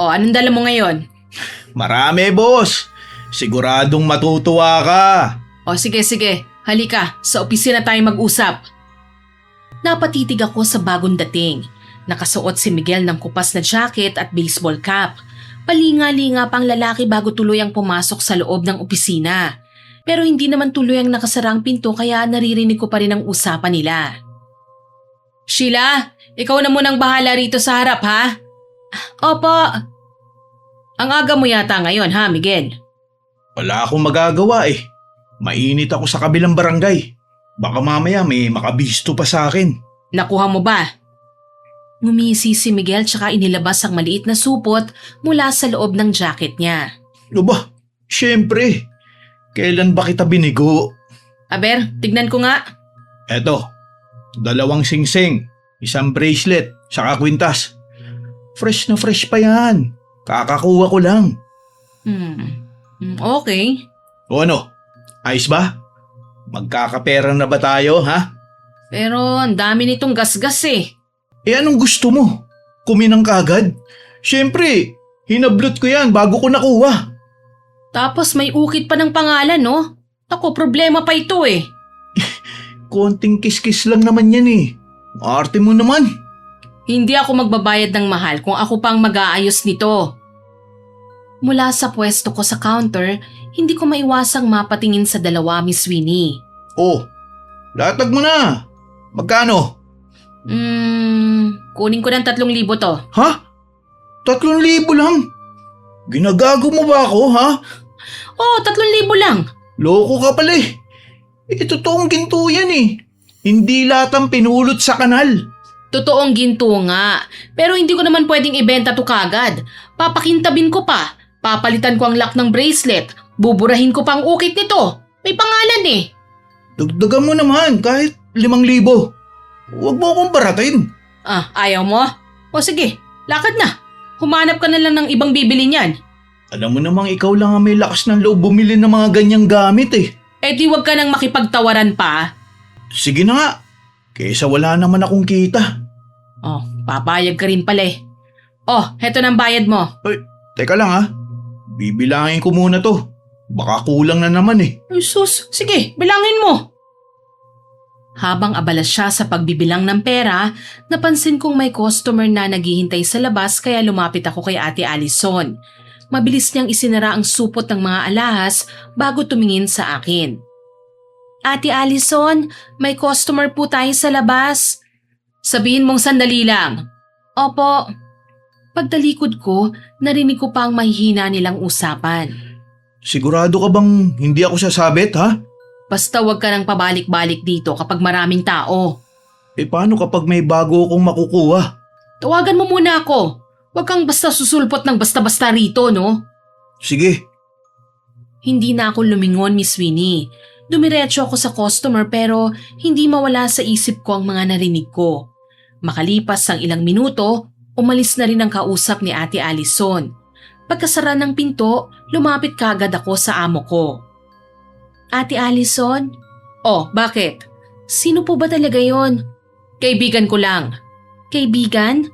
Anong dala mo ngayon? Marami, boss. Siguradong matutuwa ka. Sige. Halika, sa opisina tayo mag-usap. Napatitig ako sa bagong dating. Nakasuot si Miguel ng kupas na jacket at baseball cap. Palinga-linga pang lalaki bago tuluyang pumasok sa loob ng opisina. Pero hindi naman tuloy ang nakasara ang pinto kaya naririnig ko pa rin ang usapan nila. Sheila, ikaw na munang bahala rito sa harap ha? Opo. Ang aga mo yata ngayon ha, Miguel? Wala akong magagawa eh. Mainit ako sa kabilang barangay. Baka mamaya may makabisto pa sa akin. Nakuha mo ba? Ngumisi si Miguel tsaka inilabas ang maliit na supot mula sa loob ng jacket niya. Ano ba? Siyempre. Kailan ba kita binigo? Aber, tignan ko nga. Eto, 2 singsing, 1 bracelet, saka kwintas. Fresh na fresh pa yan. Kakakuha ko lang. Okay. O ano? Ayos ba? Magkakapera na ba tayo, ha? Pero ang dami nitong gasgas eh. Eh anong gusto mo? Kuminang kagad? Siyempre, hinablot ko yan bago ko nakuha. Tapos may ukit pa ng pangalan, no? Ako, problema pa ito eh. Konting kiskis lang naman yan eh. Arte mo naman. Hindi ako magbabayad ng mahal kung ako pang mag-aayos nito. Mula sa pwesto ko sa counter, hindi ko maiwasang mapatingin sa dalawa, Miss Winnie. Oh, latag mo na. Magkano? Kunin ko ng 3,000 to. Ha? 3,000 lang? Ginagago mo ba ako, ha? Oh, 3,000 lang. Loko ka pala eh. Totoong ginto yan eh. Hindi lahat ang pinulot sa kanal. Totoong ginto nga. Pero hindi ko naman pwedeng ibenta to kagad. Papakintabin ko pa. Papalitan ko ang lock ng bracelet. Buburahin ko pa ang ukit nito. May pangalan eh. Dagdagan mo naman kahit 5,000. Huwag mo akong baratin. Ayaw mo? O sige, lakad na. Humanap ka na lang ng ibang bibili niyan. Alam mo namang ikaw lang ang may lakas ng loob bumili ng mga ganyang gamit eh. Eh di wag ka nang makipagtawaran pa. Sige na nga. Kaysa wala naman akong kita. Oh, papayag ka rin pala eh. Oh, heto ng bayad mo. Ay, teka lang ha. Bibilangin ko muna to. Baka kulang na naman eh. Ay sus, sige, bilangin mo. Habang abala siya sa pagbibilang ng pera, napansin kong may customer na naghihintay sa labas kaya lumapit ako kay Ate Allison. Mabilis niyang isinara ang supot ng mga alahas bago tumingin sa akin. Ate Allison, may customer po tayo sa labas. Sabihin mong sandali lang. Opo. Pagtalikod ko, narinig ko pa ang mahihina nilang usapan. Sigurado ka bang hindi ako sasabit ha? Basta wag ka nang pabalik-balik dito kapag maraming tao. Eh paano kapag may bago akong makukuha? Tawagan mo muna ako. Huwag kang basta susulpot ng basta-basta rito, no? Sige. Hindi na ako lumingon, Miss Winnie. Dumiretso ako sa customer pero hindi mawala sa isip ko ang mga narinig ko. Makalipas ang ilang minuto, umalis na rin ang kausap ni Ate Allison. Pagkasara ng pinto, lumapit kagad ako sa amo ko. Ate Allison? Oh, bakit? Sino po ba talaga yon? Kaibigan ko lang. Kaibigan?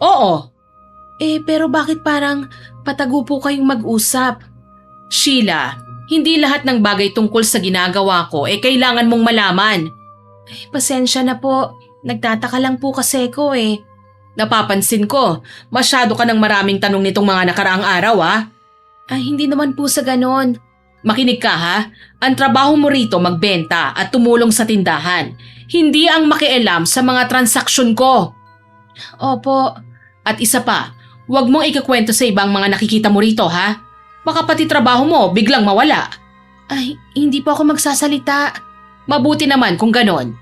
Oo. Pero bakit parang patago po kayong mag-usap? Sheila, hindi lahat ng bagay tungkol sa ginagawa ko kailangan mong malaman. Pasensya na po. Nagtataka lang po kasi ko Napapansin ko, masyado ka ng maraming tanong nitong mga nakaraang araw Ay, hindi naman po sa ganon. Makinig ka ha, ang trabaho mo rito magbenta at tumulong sa tindahan. Hindi ang makialam sa mga transaksyon ko. Opo. At isa pa, huwag mong ikakwento sa ibang mga nakikita mo rito ha. Baka pati trabaho mo biglang mawala. Ay, hindi po ako magsasalita. Mabuti naman kung ganon.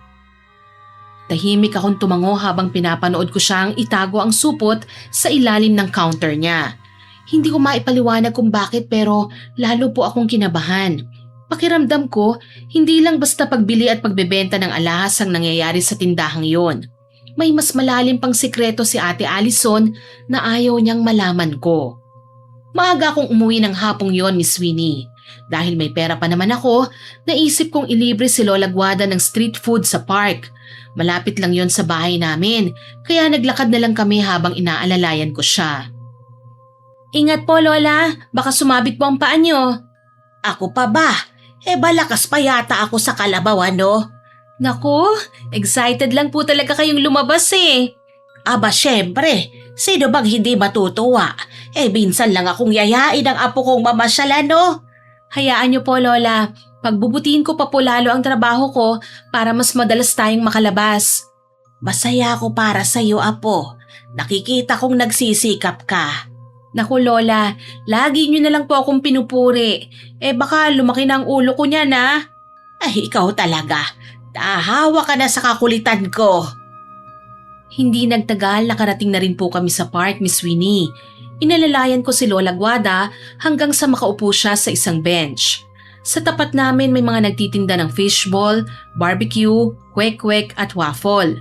Tahimik akong tumango habang pinapanood ko siyang itago ang supot sa ilalim ng counter niya. Hindi ko maipaliwanag kung bakit pero lalo po akong kinabahan. Pakiramdam ko, hindi lang basta pagbili at pagbebenta ng alahas ang nangyayari sa tindahang yon. May mas malalim pang sikreto si Ate Allison na ayaw niyang malaman ko. Maaga akong umuwi ng hapong yon, Miss Winnie. Dahil may pera pa naman ako, naisip kong ilibre si Lola Guada ng street food sa park. Malapit lang yon sa bahay namin, kaya naglakad na lang kami habang inaalalayan ko siya. Ingat po, Lola. Baka sumabit po ang paa niyo. Ako pa ba? Balakas pa yata ako sa kalabaw, no? Naku, excited lang po talaga kayong lumabas Aba, syempre. Sino bang hindi matutuwa? Minsan lang akong yayain ang apo kong mamasyalan, no? Hayaan niyo po, Lola. Pagbubutihin ko pa po lalo ang trabaho ko para mas madalas tayong makalabas. Masaya ako para sa'yo, Apo. Nakikita kong nagsisikap ka. Naku Lola, lagi niyo na lang po akong pinupuri. Baka lumaki na ang ulo ko niyan ha. Ay, ikaw talaga. Nahahawa ka na sa kakulitan ko. Hindi nagtagal nakarating na rin po kami sa park, Miss Winnie. Inalalayan ko si Lola Guada hanggang sa makaupo siya sa isang bench. Sa tapat namin may mga nagtitinda ng fishball, barbecue, kwek-kwek at waffle.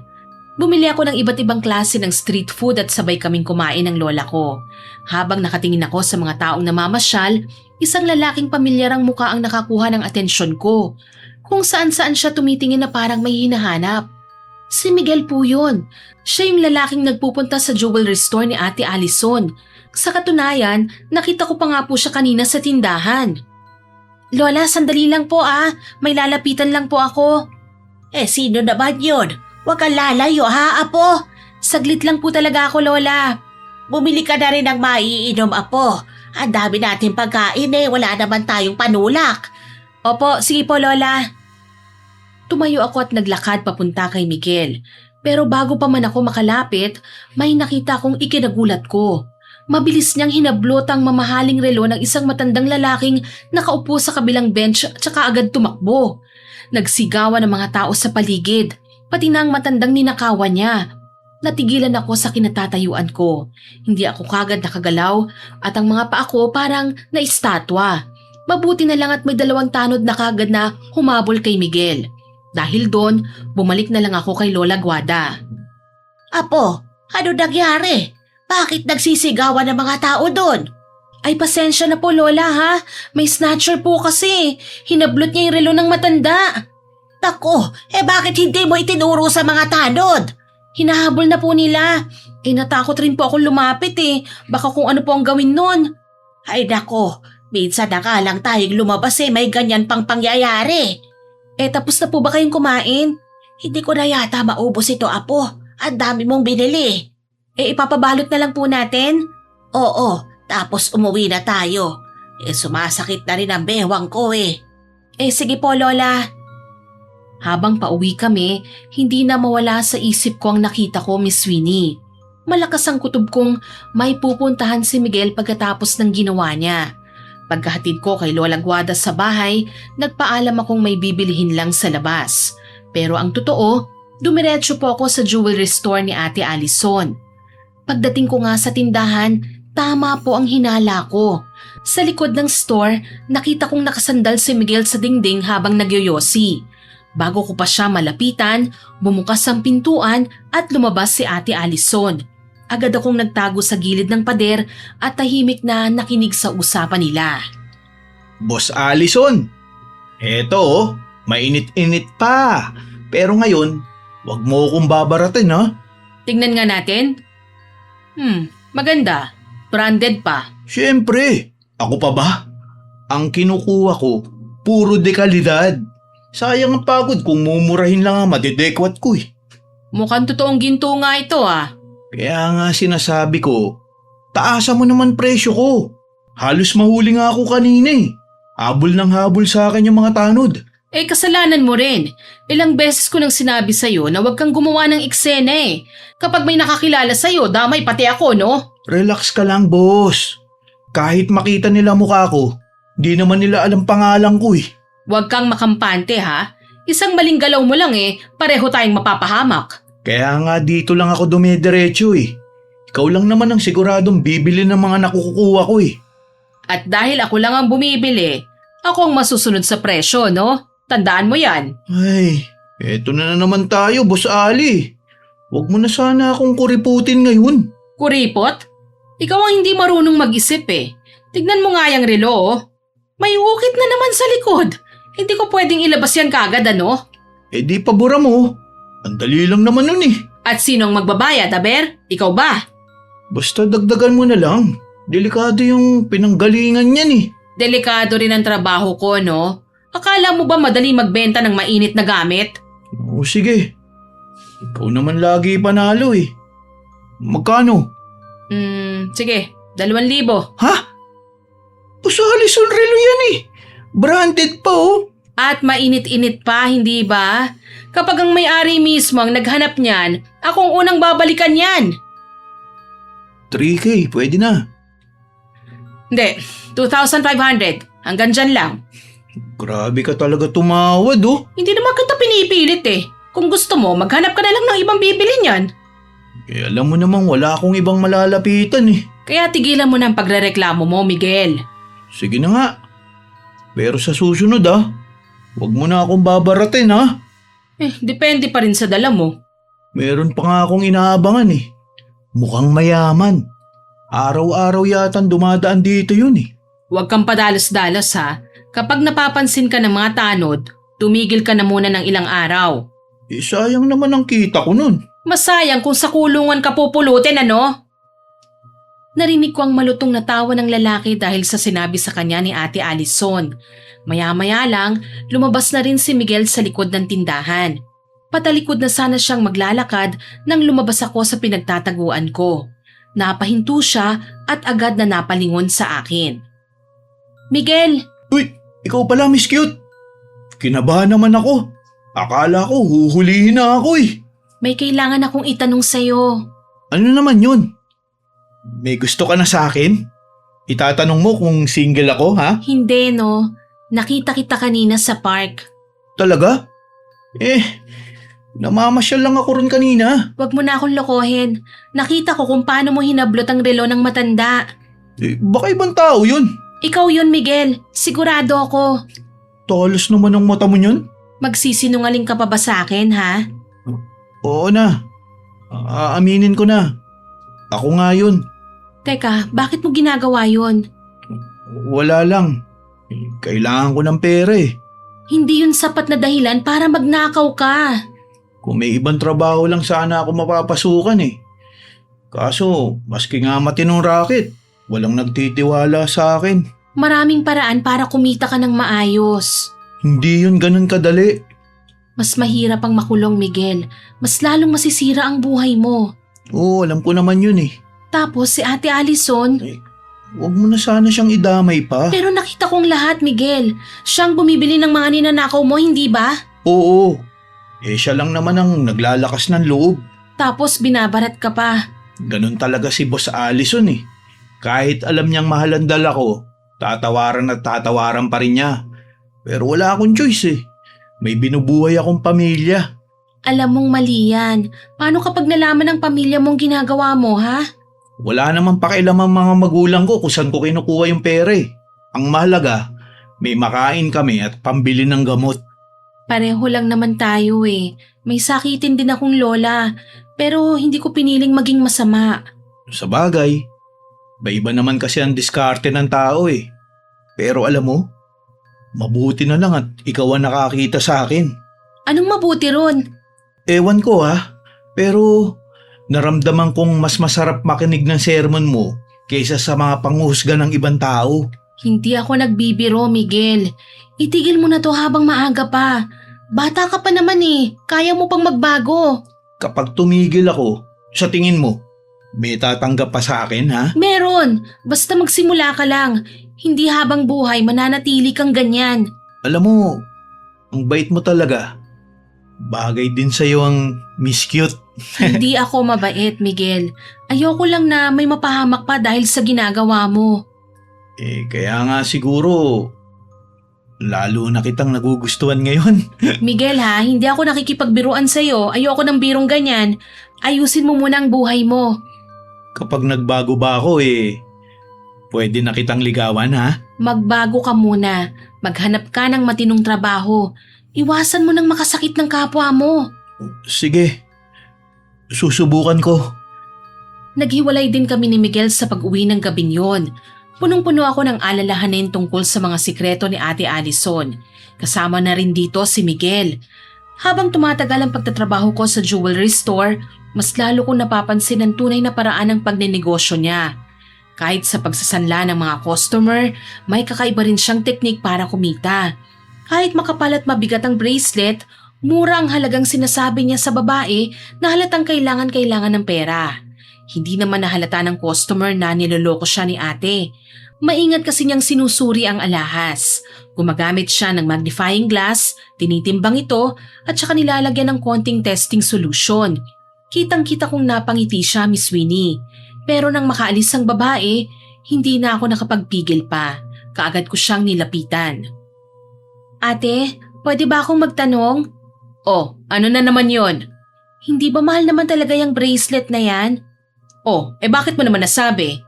Bumili ako ng iba't ibang klase ng street food at sabay kaming kumain ng lola ko. Habang nakatingin ako sa mga taong namamasyal, isang lalaking pamilyarang muka ang nakakuha ng atensyon ko. Kung saan-saan siya tumitingin na parang may hinahanap. Si Miguel po yun. Siya yung lalaking nagpupunta sa jewelry store ni Ate Allison. Sa katunayan, nakita ko pa nga po siya kanina sa tindahan. Lola, sandali lang po may lalapitan lang po ako. Sino naman yun? Huwag kang lalayo ha, Apo. Saglit lang po talaga ako, Lola. Bumili ka na rin ng maiinom, Apo. Ang dami natin pagkain wala naman tayong panulak. Opo, sige po, Lola. Tumayo ako at naglakad papunta kay Miguel. Pero bago pa man ako makalapit, may nakita akong ikinagulat ko. Mabilis niyang hinablot ang mamahaling relo ng isang matandang lalaking nakaupo sa kabilang bench at saka agad tumakbo. Nagsigawan ng mga tao sa paligid, pati na ang matandang ninakawan niya. Natigilan ako sa kinatatayuan ko. Hindi ako kagad nakagalaw at ang mga paa ko parang naistatwa. Mabuti na lang at may 2 tanod na kagad na humabol kay Miguel. Dahil doon, bumalik na lang ako kay Lola Guada. Apo, ano nangyari? Bakit nagsisigawan ng mga tao doon? Ay pasensya na po Lola ha, may snatcher po kasi. Hinablot niya yung relo ng matanda. Tako, bakit hindi mo itinuro sa mga tanod? Hinahabol na po nila. Natakot rin po akong lumapit Baka kung ano po ang gawin nun. Ay nako, minsan na nga lang tayong lumabas may ganyan pang pangyayari. Tapos na po ba kayong kumain? Hindi ko na yata maubos ito, Apo. Ang dami mong binili. Ipapabalot na lang po natin? Oo, tapos umuwi na tayo. Sumasakit na rin ang bewang ko Sige po Lola. Habang pauwi kami, hindi na mawala sa isip ko ang nakita ko, Miss Winnie. Malakas ang kutob kong may pupuntahan si Miguel pagkatapos ng ginawa niya. Pagkahatid ko kay Lola Guada sa bahay, nagpaalam akong may bibilihin lang sa labas. Pero ang totoo, dumiretso po ako sa jewelry store ni Ate Allison. Pagdating ko nga sa tindahan, tama po ang hinala ko. Sa likod ng store, nakita kong nakasandal si Miguel sa dingding habang nagyoyosi. Bago ko pa siya malapitan, bumukas ang pintuan at lumabas si Ate Allison. Agad akong nagtago sa gilid ng pader at tahimik na nakinig sa usapan nila. Boss Allison, eto mainit-init pa. Pero ngayon, wag mo akong babaratin ha. Tingnan nga natin. Maganda. Branded pa. Siyempre, ako pa ba? Ang kinukuha ko, puro dekalidad. Sayang ang pagod kung mumurahin lang ang madidekwat ko Mukhang totoong ginto nga ito Kaya nga sinasabi ko, taasan mo naman presyo ko. Halos mahuli nga ako kanina Habol ng habol sa akin yung mga tanod. Kasalanan mo rin. Ilang beses ko nang sinabi sa'yo na huwag kang gumawa ng eksena Kapag may nakakilala sa'yo, damay pati ako, no? Relax ka lang, boss. Kahit makita nila mukha ko, di naman nila alam pangalan ko Huwag kang makampante ha. Isang maling galaw mo lang pareho tayong mapapahamak. Kaya nga dito lang ako dumidiretso Ikaw lang naman ang siguradong bibili ng mga nakukuha ko At dahil ako lang ang bumibili, ako ang masusunod sa presyo, no? Tandaan mo yan. Ay, eto na naman tayo, Boss Ali. Huwag mo na sana akong kuriputin ngayon. Kuripot? Ikaw ang hindi marunong mag-isip Tignan mo nga yung relo May ukit na naman sa likod. Hindi ko pwedeng ilabas yan kagad, ano? Di pabura mo. Ang dali lang naman nun At sino ang magbabayad, Aber? Ikaw ba? Basta dagdagan mo na lang. Delikado yung pinanggalingan niyan Delikado rin ang trabaho ko, no? Akala mo ba madali magbenta ng mainit na gamit? Oo, sige. Ikaw naman lagi panalo Magkano? Sige, 2,000. Ha? Boss Allison, relo yan Branded pa At mainit-init pa, hindi ba? Kapag ang may-ari mismo ang naghanap niyan, akong unang babalikan yan. 3K, pwede na. Hindi, 2,500. Hanggang dyan lang. Grabe ka talaga tumawad oh. Hindi naman kita pinipilit eh. Kung gusto mo, maghanap ka na lang ng ibang bibili niyan. Eh alam mo namang wala akong ibang malalapitan eh. Kaya tigilan mo na ang pagrereklamo mo, Miguel. Sige na nga. Pero sa susunod huwag mo na akong babaratin Depende pa rin sa dala mo. Meron pa nga akong inaabangan eh. Mukhang mayaman. Araw-araw yatang dumadaan dito yun eh. Huwag kang padalos-dalos ha. Kapag napapansin ka ng mga tanod, tumigil ka na muna ng ilang araw. Eh sayang naman ang kita ko nun. Masayang kung sa kulungan ka pupulutin, ano? Narinig ko ang malutong na tawa ng lalaki dahil sa sinabi sa kanya ni Ate Alison. Maya-maya lang, lumabas na rin si Miguel sa likod ng tindahan. Patalikod na sana siyang maglalakad nang lumabas ako sa pinagtataguan ko. Napahinto siya at agad na napalingon sa akin. Miguel! Uy, ikaw pala Miss Cute. Kinabahan naman ako. Akala ko huhulihin na ako eh. May kailangan akong itanong sa'yo. Ano naman yun? May gusto ka na sa akin? Itatanong mo kung single ako, ha? Hindi, no. Nakita kita kanina sa park. Talaga? Namamasyal lang ako ron kanina. Huwag mo na akong lokohin. Nakita ko kung paano mo hinablot ang relo ng matanda. Baka ibang tao yun. Ikaw yun, Miguel. Sigurado ako. Talas naman ang mata mo yun. Magsisinungaling ka pa ba sa akin, ha? Oo na. Aaminin ko na. Ako nga yun. Teka, bakit mo ginagawa yun? Wala lang. Kailangan ko ng pera eh. Hindi yun sapat na dahilan para magnakaw ka. Kung may ibang trabaho lang sana ako mapapasukan eh. Kaso, maski nga matinong racket, walang nagtitiwala sa akin. Maraming paraan para kumita ka ng maayos. Hindi yun ganun kadali. Mas mahirap ang makulong, Miguel. Mas lalong masisira ang buhay mo. Oo, alam ko naman yun eh. Tapos si Ate Alison, Huwag mo na sana siyang idamay pa. pero nakita kong lahat, Miguel. Siyang bumibili ng mga ninanakaw mo, hindi ba? Oo. Siya lang naman ang naglalakas ng loob. Tapos binabarat ka pa. Ganun talaga si Boss Allison eh. Kahit alam niyang mahal ang dala ko, tatawaran at tatawaran pa rin niya. Pero wala akong choice eh. May binubuhay akong pamilya. Alam mong mali yan. Paano kapag nalaman ng pamilya mong ginagawa mo, ha? Wala namang pakialam ang mga magulang ko kung saan ko kinukuha yung pera eh. Ang mahalaga, may makain kami at pambili ng gamot. Pareho lang naman tayo eh. May sakitin din akong lola. Pero hindi ko piniling maging masama. Sa bagay, iba naman kasi ang diskarte ng tao eh. Pero alam mo, mabuti na lang at ikaw ang nakakita sa akin. Anong mabuti ron? Ewan ko pero naramdaman kong mas masarap makinig ng sermon mo kaysa sa mga panghusga ng ibang tao. Hindi ako nagbibiro, Miguel. Itigil mo na to habang maaga pa. Bata ka pa naman eh. Kaya mo pang magbago. Kapag tumigil ako, sa tingin mo, may tatanggap pa sa akin ha? Meron. Basta magsimula ka lang. Hindi habang buhay mananatili kang ganyan. Alam mo, ang bait mo talaga. Bagay din sa'yo ang Miss Cute. Hindi ako mabait, Miguel. Ayoko lang na may mapahamak pa dahil sa ginagawa mo. Kaya nga siguro, lalo na kitang nagugustuhan ngayon. Miguel ha, hindi ako nakikipagbiruan sa'yo. Ayoko ng birong ganyan. Ayusin mo muna ang buhay mo. Kapag nagbago ba ako pwede na kitang ligawan ha? Magbago ka muna. Maghanap ka ng matinong trabaho. Iwasan mo ng makasakit ng kapwa mo. Sige, susubukan ko. Naghiwalay din kami ni Miguel sa pag-uwi ng gabing yon. Punong-puno ako ng alalahanin tungkol sa mga sikreto ni Ate Alison. Kasama na rin dito si Miguel. Habang tumatagal ang pagtatrabaho ko sa jewelry store, mas lalo kong napapansin ang tunay na paraan ng pagnenegosyo niya. Kahit sa pagsasanla ng mga customer, may kakaiba rin siyang teknik para kumita. Kahit makapal at mabigat ang bracelet, mura ang halagang sinasabi niya sa babae na halatang kailangan ng pera. Hindi naman nahalata ng customer na niloloko siya ni ate. Maingat kasi niyang sinusuri ang alahas. Gumagamit siya ng magnifying glass, tinitimbang ito at saka nilalagyan ng konting testing solution. Kitang-kita kong napangiti siya, Miss Winnie. Pero nang makaalis ang babae, hindi na ako nakapagpigil pa. Kaagad ko siyang nilapitan. Ate, pwede ba akong magtanong? Oh, ano na naman yon? Hindi ba mahal naman talaga yung bracelet na yan? Oh, bakit mo naman nasabi?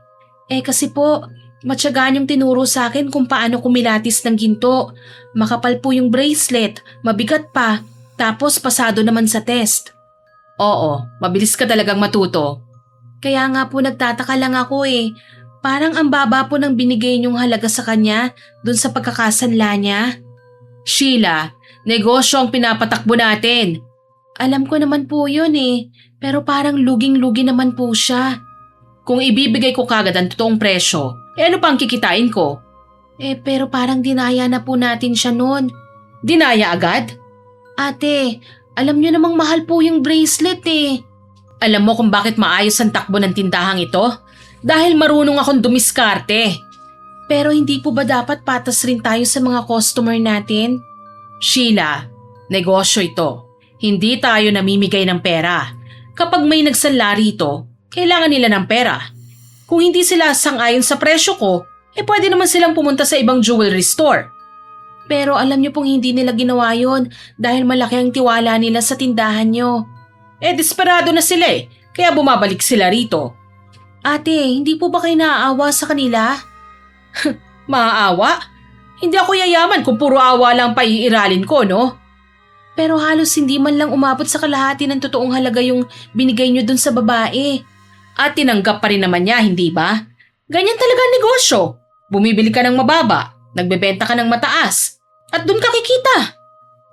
Kasi po, matyagaan yung tinuro sa akin kung paano kumilatis ng ginto. Makapal po yung bracelet, mabigat pa, tapos pasado naman sa test. Oo, mabilis ka talagang matuto. Kaya nga po nagtataka lang ako Parang ang baba po ng binigay niyong halaga sa kanya dun sa pagkakasanla niya. Sheila, negosyo ang pinapatakbo natin. Alam ko naman po yun pero parang luging-lugi naman po siya. Kung ibibigay ko kagad ang totoong presyo, ano pa ang kikitain ko? Pero parang dinaya na po natin siya noon. Dinaya agad? Ate, alam niyo namang mahal po yung bracelet Alam mo kung bakit maayos ang takbo ng tindahang ito? Dahil marunong akong dumiskarte. Pero hindi po ba dapat patas rin tayo sa mga customer natin? Sheila, negosyo ito. Hindi tayo namimigay ng pera. Kapag may nagsanla rito, kailangan nila ng pera. Kung hindi sila sang-ayon sa presyo ko, pwede naman silang pumunta sa ibang jewelry store. Pero alam niyo pong hindi nila ginawa yon dahil malaki ang tiwala nila sa tindahan niyo. Desperado na sila kaya bumabalik sila rito. Ate, hindi po ba kayo naaawa sa kanila? Maaawa? Hindi ako yayaman kung puro awa lang paiiralin ko, no? Pero halos hindi man lang umabot sa kalahati ng totoong halaga yung binigay niyo dun sa babae. At tinanggap pa rin naman niya, hindi ba? Ganyan talaga ang negosyo. Bumibili ka ng mababa, nagbebenta ka ng mataas, at dun ka kikita.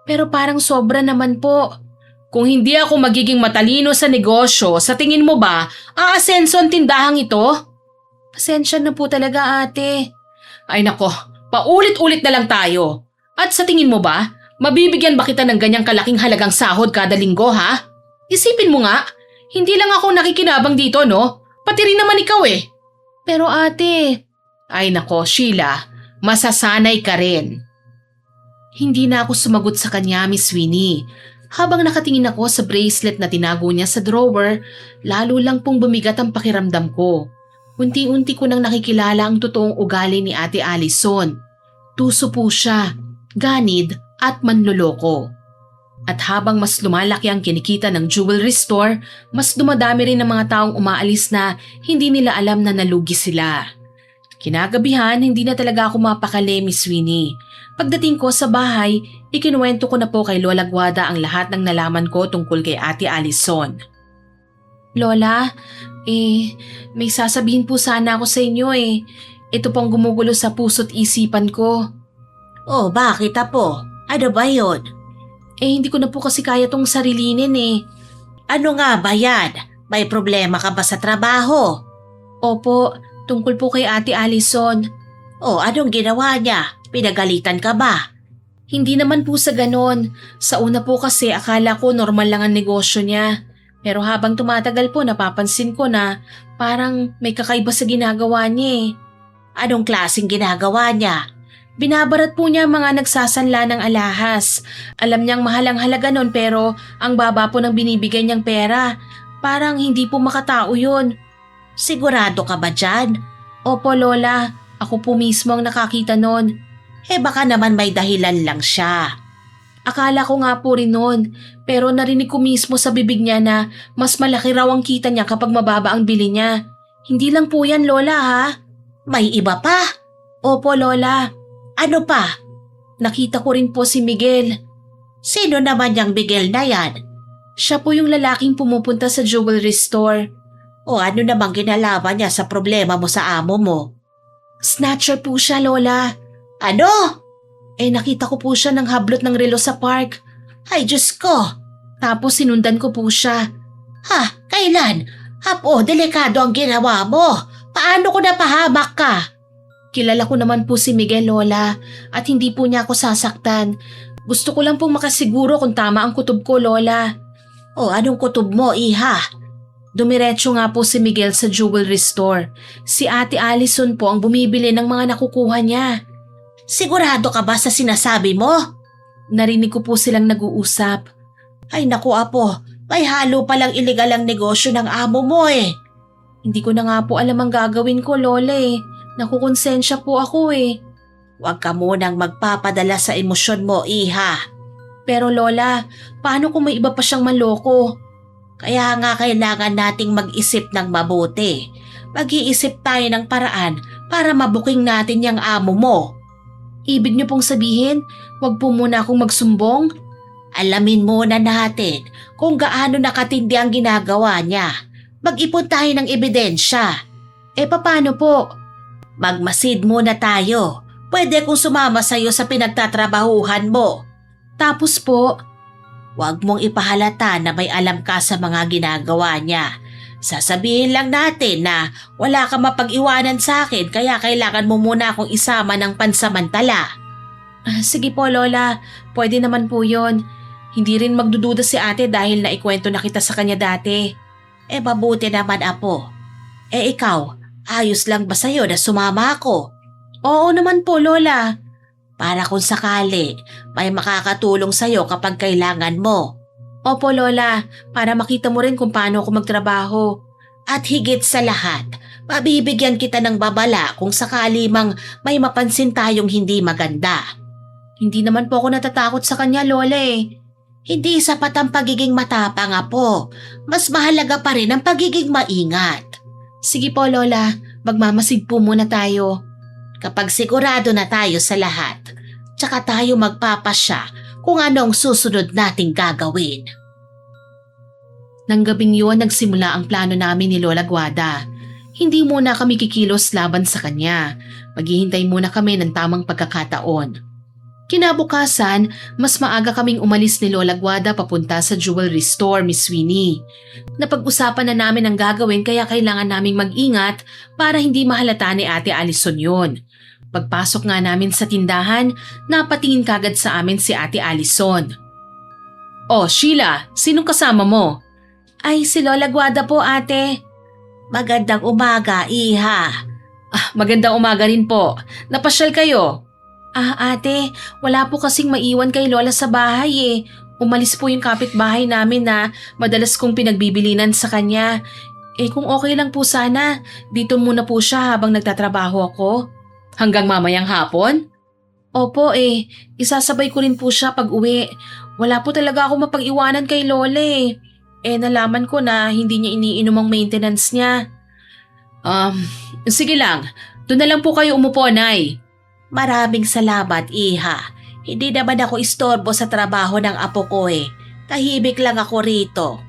Pero parang sobra naman po. Kung hindi ako magiging matalino sa negosyo, sa tingin mo ba, aasenso ang tindahang ito? Pasensya na po talaga, ate. Ay nako, paulit-ulit na lang tayo. At sa tingin mo ba, mabibigyan ba kita ng ganyang kalaking halagang sahod kada linggo, ha? Isipin mo nga, hindi lang ako nakikinabang dito, no? Pati rin naman ikaw Pero ate… Ay nako, Sheila, masasanay ka rin. Hindi na ako sumagot sa kanya, Miss Winnie. Habang nakatingin ako sa bracelet na tinago niya sa drawer, lalo lang pong bumigat ang pakiramdam ko. Unti-unti ko nang nakikilala ang totoong ugali ni Ate Allison. Tuso po siya, ganid at manloloko. At habang mas lumalaki ang kinikita ng jewelry store, mas dumadami rin ang mga taong umaalis na hindi nila alam na nalugi sila. Kinagabihan, hindi na talaga ako mapakali, Miss Winnie. Pagdating ko sa bahay, ikinuwento ko na po kay Lola Guada ang lahat ng nalaman ko tungkol kay Ate Allison. Lola, may sasabihin po sana ako sa inyo Ito pong gumugulo sa puso't isipan ko. Oh, bakit apo? Ano ba yun? Hindi ko na po kasi kaya tong sarilinin Ano nga ba yan? May problema ka ba sa trabaho? Opo, tungkol po kay Ate Allison. Oh, anong ginawa niya? Pinagalitan ka ba? Hindi naman po sa ganon. Sa una po kasi akala ko normal lang ang negosyo niya. Pero habang tumatagal po napapansin ko na parang may kakaiba sa ginagawa niya Anong klaseng ginagawa niya? Binabarat po niya mga nagsasanla ng alahas. Alam niyang mahal ang halaga nun pero ang baba po ng binibigay niyang pera. Parang hindi po makatao yun. Sigurado ka ba dyan? Opo, Lola. Ako po mismo ang nakakita nun. Baka naman may dahilan lang siya. Akala ko nga po rin nun, pero narinig ko mismo sa bibig niya na mas malaki raw ang kita niya kapag mababa ang bili niya. Hindi lang po yan, Lola, ha? May iba pa? Opo, Lola. Ano pa? Nakita ko rin po si Miguel. Sino naman yung Miguel na yan? Siya po yung lalaking pumupunta sa jewelry store. O ano namang ginalaman niya sa problema mo sa amo mo? Snatcher po siya, Lola. Ano? Nakita ko po siya ng hablot ng relo sa park. Ay, Diyos ko. Tapos sinundan ko po siya. Ha? Kailan? Apo, delikado ang ginawa mo. Paano ko napahamak ka? Kilala ko naman po si Miguel, Lola, at hindi po niya ako sasaktan. Gusto ko lang pong makasiguro kung tama ang kutob ko, Lola. O anong kutob mo, iha? Dumiretso nga po si Miguel sa jewelry store. Si Ate Allison po ang bumibili ng mga nakukuha niya. Sigurado ka ba sa sinasabi mo? Narinig ko po silang nag-uusap. Ay naku apo, may halo palang iligal ang negosyo ng amo mo eh. Hindi ko na nga po alam ang gagawin ko, Lola eh. Nakukonsensya po ako eh. Huwag ka munang magpapadala sa emosyon mo, iha. Pero Lola, paano kung may iba pa siyang manloko? Kaya nga kailangan nating mag-isip ng mabuti. Mag-iisip tayo ng paraan para mabuking natin yung amo mo. Ibig niyo pong sabihin, wag po muna akong magsumbong? Alamin muna natin kung gaano nakatindi ang ginagawa niya. Mag-ipon tayo ng ebidensya. Paano po? Magmasid muna tayo. Pwede kong sumama sa'yo sa pinagtatrabahuhan mo. Tapos po, Huwag mong ipahalata na may alam ka sa mga ginagawa niya. Sasabihin lang natin na wala ka mapag-iwanan sa akin kaya kailangan mo muna akong isama ng pansamantala. Sige po Lola, pwede naman po yon. Hindi rin magdududa si ate dahil naikwento na kita sa kanya dati. Mabuti naman apo. Ikaw, ayos lang ba sa'yo na sumama ako? Oo naman po Lola. Para kung sakali, may makakatulong sa'yo kapag kailangan mo. Opo Lola, para makita mo rin kung paano ako magtrabaho. At higit sa lahat, mabibigyan kita ng babala kung sakali mang may mapansin tayong hindi maganda. Hindi naman po ako natatakot sa kanya Lola eh. Hindi sapat ang pagiging matapang apo. Mas mahalaga pa rin ang pagiging maingat. Sige po Lola, magmamasid po muna tayo. Kapag sigurado na tayo sa lahat, tsaka tayo magpapasya kung ano ang susunod nating gagawin. Nang gabing yun, nagsimula ang plano namin ni Lola Guada. Hindi muna kami kikilos laban sa kanya. Maghihintay muna kami ng tamang pagkakataon. Kinabukasan, mas maaga kaming umalis ni Lola Guada papunta sa jewelry store, Miss Winnie. Napag-usapan na namin ang gagawin kaya kailangan naming mag-ingat para hindi mahalata ni Ate Allison yun. Pagpasok nga namin sa tindahan, napatingin kagad sa amin si Ate Allison. Oh, Sheila, sinong kasama mo? Ay, si Lola Guada po ate. Magandang umaga, iha. Magandang umaga rin po. Napasyal kayo? Ate, wala po kasing maiwan kay Lola sa bahay eh. Umalis po yung kapitbahay namin na madalas kong pinagbibilinan sa kanya. Kung okay lang po sana, dito muna po siya habang nagtatrabaho ako. Hanggang mamayang hapon? Opo isasabay ko rin po siya pag uwi. Wala po talaga ako mapag-iwanan kay Lola eh. Nalaman ko na hindi niya iniinom ang maintenance niya. Sige lang. Doon na lang po kayo umupo, Nay. Maraming salamat, iha. Hindi naman ako istorbo sa trabaho ng apo ko eh. Tahimik lang ako rito.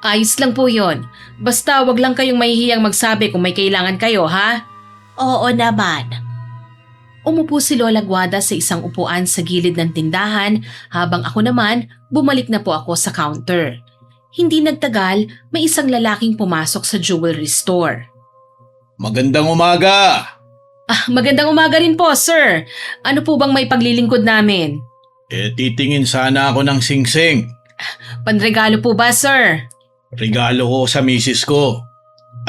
Ayos lang po yon. Basta wag lang kayong mahihiyang magsabi kung may kailangan kayo, ha? Oo naman. Umupo si Lola Guada sa isang upuan sa gilid ng tindahan habang ako naman bumalik na po ako sa counter. Hindi nagtagal, may isang lalaking pumasok sa jewelry store. Magandang umaga! Magandang umaga rin po, sir. Ano po bang may paglilingkod namin? Titingin sana ako ng singsing. Panregalo po ba, sir? Regalo ko sa misis ko.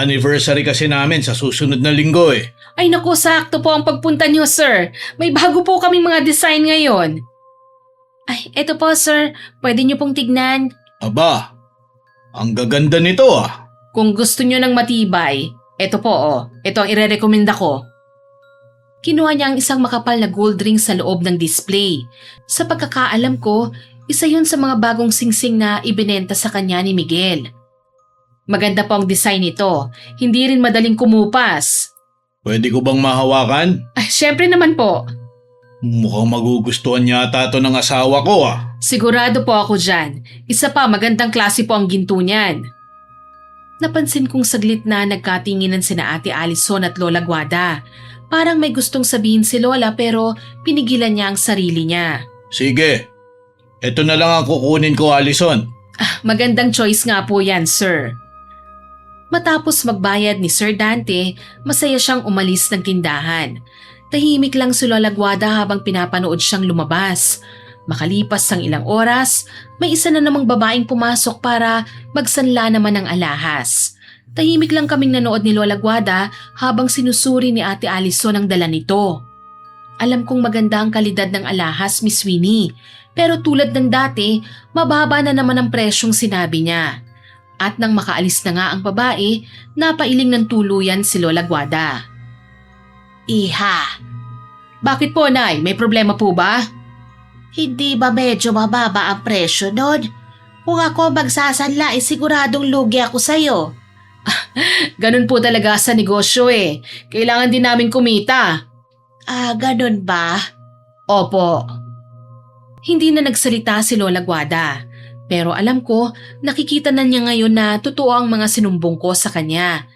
Anniversary kasi namin sa susunod na linggo eh. Ay naku, sakto po ang pagpunta niyo, sir. May bago po kaming mga design ngayon. Ay, eto po, sir. Pwede niyo pong tignan. Aba, ang gaganda nito ah. Kung gusto niyo ng matibay, eto po Ito ang irerekomenda ko. Kinuha niya ang isang makapal na gold ring sa loob ng display. Sa pagkakaalam ko, isa yun sa mga bagong singsing na ibinenta sa kanya ni Miguel. Maganda po ang design nito. Hindi rin madaling kumupas. Pwede ko bang mahawakan? Syempre naman po. Mukhang magugustuhan yata ito ng asawa ko ah. Sigurado po ako dyan. Isa pa, magandang klase po ang ginto niyan. Napansin kong saglit na nagkatinginan sina Ate Allison at Lola Guada. Parang may gustong sabihin si Lola pero pinigilan niya ang sarili niya. Sige, ito na lang ang kukunin ko, Allison. Magandang choice nga po yan, sir. Matapos magbayad ni Sir Dante, masaya siyang umalis ng tindahan. Tahimik lang si Lola Guada habang pinapanood siyang lumabas. Makalipas ang ilang oras, may isa na namang babaeng pumasok para magsanla naman ng alahas. Tahimik lang kaming nanood ni Lola Guada habang sinusuri ni Ate Alison ang dala nito. Alam kong maganda ang kalidad ng alahas, Miss Winnie, pero tulad ng dati, mababa na naman ang presyong sinabi niya. At nang makaalis na nga ang babae, napailing ng tuluyan si Lola Guada. Iha, Bakit po, Nay? May problema po ba? hindi ba medyo mababa ang presyo nun? Kung ako magsasanla, siguradong lugi ako sa'yo. Ganun po talaga sa negosyo eh. Kailangan din namin kumita. Ganun ba? Opo. Hindi na nagsalita si Lola Guada. Pero alam ko, nakikita na niya ngayon na totoo ang mga sinumbong ko sa kanya.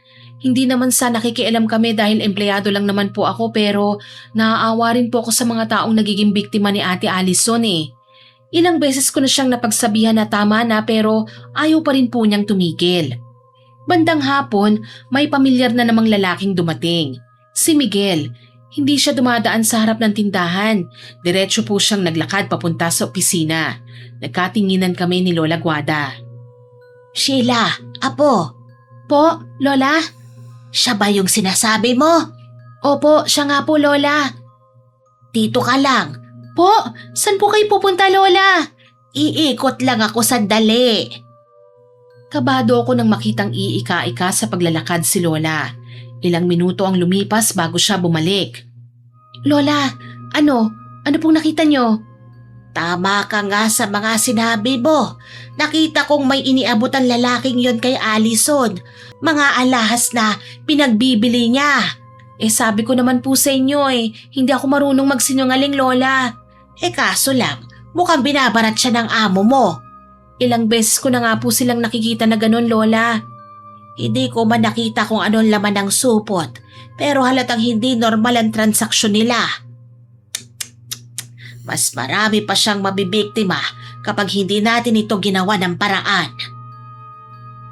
Hindi naman sa nakikialam kami dahil empleyado lang naman po ako pero naaawa rin po ako sa mga taong nagiging biktima ni Ate Alison eh. Ilang beses ko na siyang napagsabihan na tama na pero ayaw pa rin po niyang tumigil. Bandang hapon, may pamilyar na namang lalaking dumating. Si Miguel. Hindi siya dumadaan sa harap ng tindahan. Diretso po siyang naglakad papunta sa opisina. Nagkatinginan kami ni Lola Guada. Sheila, apo, Po, Lola? siya ba yung sinasabi mo? Opo, siya nga po, Lola. Dito ka lang. Po, saan po kayo pupunta, Lola? Iikot lang ako sandali. Kabado ako nang makitang iika-ika sa paglalakad si Lola. Ilang minuto ang lumipas bago siya bumalik. Lola, ano pong nakita niyo? Tama ka nga sa mga sinabi mo. Nakita kong may iniabot ang lalaking yon kay Alison. Mga alahas na pinagbibili niya. Sabi ko naman po sa inyo hindi ako marunong magsinungaling, Lola. Kaso lang, mukhang binabarat siya ng amo mo. Ilang beses ko na nga po silang nakikita na ganun, Lola. Hindi ko man nakita kung anong laman ng supot, pero halatang hindi normal ang transaksyon nila. Mas marami pa siyang mabibiktima kapag hindi natin ito ginawa ng paraan.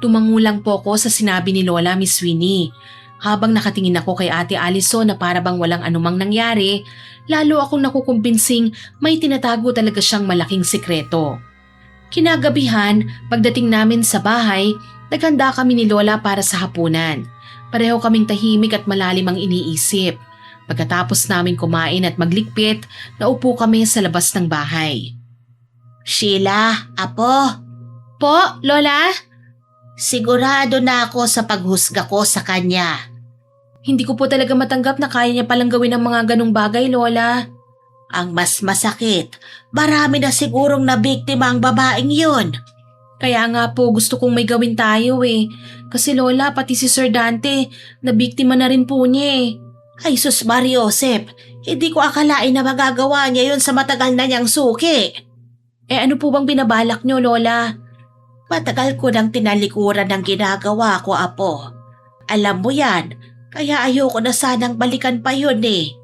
Tumangulang po ako sa sinabi ni Lola, Miss Winnie. Habang nakatingin ako kay Ate Alison na para bang walang anumang nangyari, lalo akong nakukumbinsing may tinatago talaga siyang malaking sikreto. Kinagabihan, pagdating namin sa bahay, naghanda kami ni Lola para sa hapunan. Pareho kaming tahimik at malalim ang iniisip. Pagkatapos namin kumain at maglikpit, naupo kami sa labas ng bahay. Sheila, apo, Po, Lola? sigurado na ako sa paghusga ko sa kanya. Hindi ko po talaga matanggap na kaya niya palang gawin ang mga ganong bagay, Lola. Ang mas masakit, marami na sigurong nabiktima ang babaeng yun. Kaya nga po gusto kong may gawin tayo eh. Kasi Lola, pati si Sir Dante, nabiktima na rin po niya eh. Ay sus Mariosep, hindi ko akalain na magagawa niya yun sa matagal na niyang suki. Ano po bang binabalak niyo, Lola? Matagal ko nang tinalikuran ng ginagawa ko, apo. Alam mo yan, kaya ayoko na sanang balikan pa yun eh.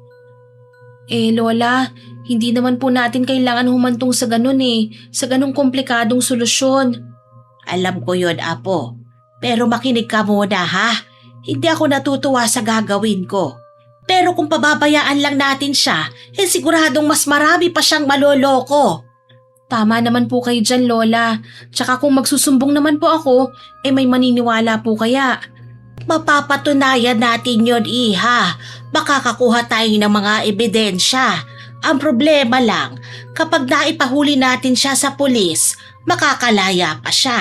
Lola, hindi naman po natin kailangan humantong sa ganun sa ganung komplikadong solusyon. Alam ko yun, apo. Pero makinig ka muna ha. Hindi ako natutuwa sa gagawin ko. Pero kung pababayaan lang natin siya, siguradong mas marami pa siyang maloloko. Tama naman po kayo dyan, Lola. Tsaka kung magsusumbong naman po ako, may maniniwala po kaya. Mapapatunayan natin yon, iha. Makakakuha tayo ng mga ebidensya. Ang problema lang, kapag naipahuli natin siya sa pulis, makakalaya pa siya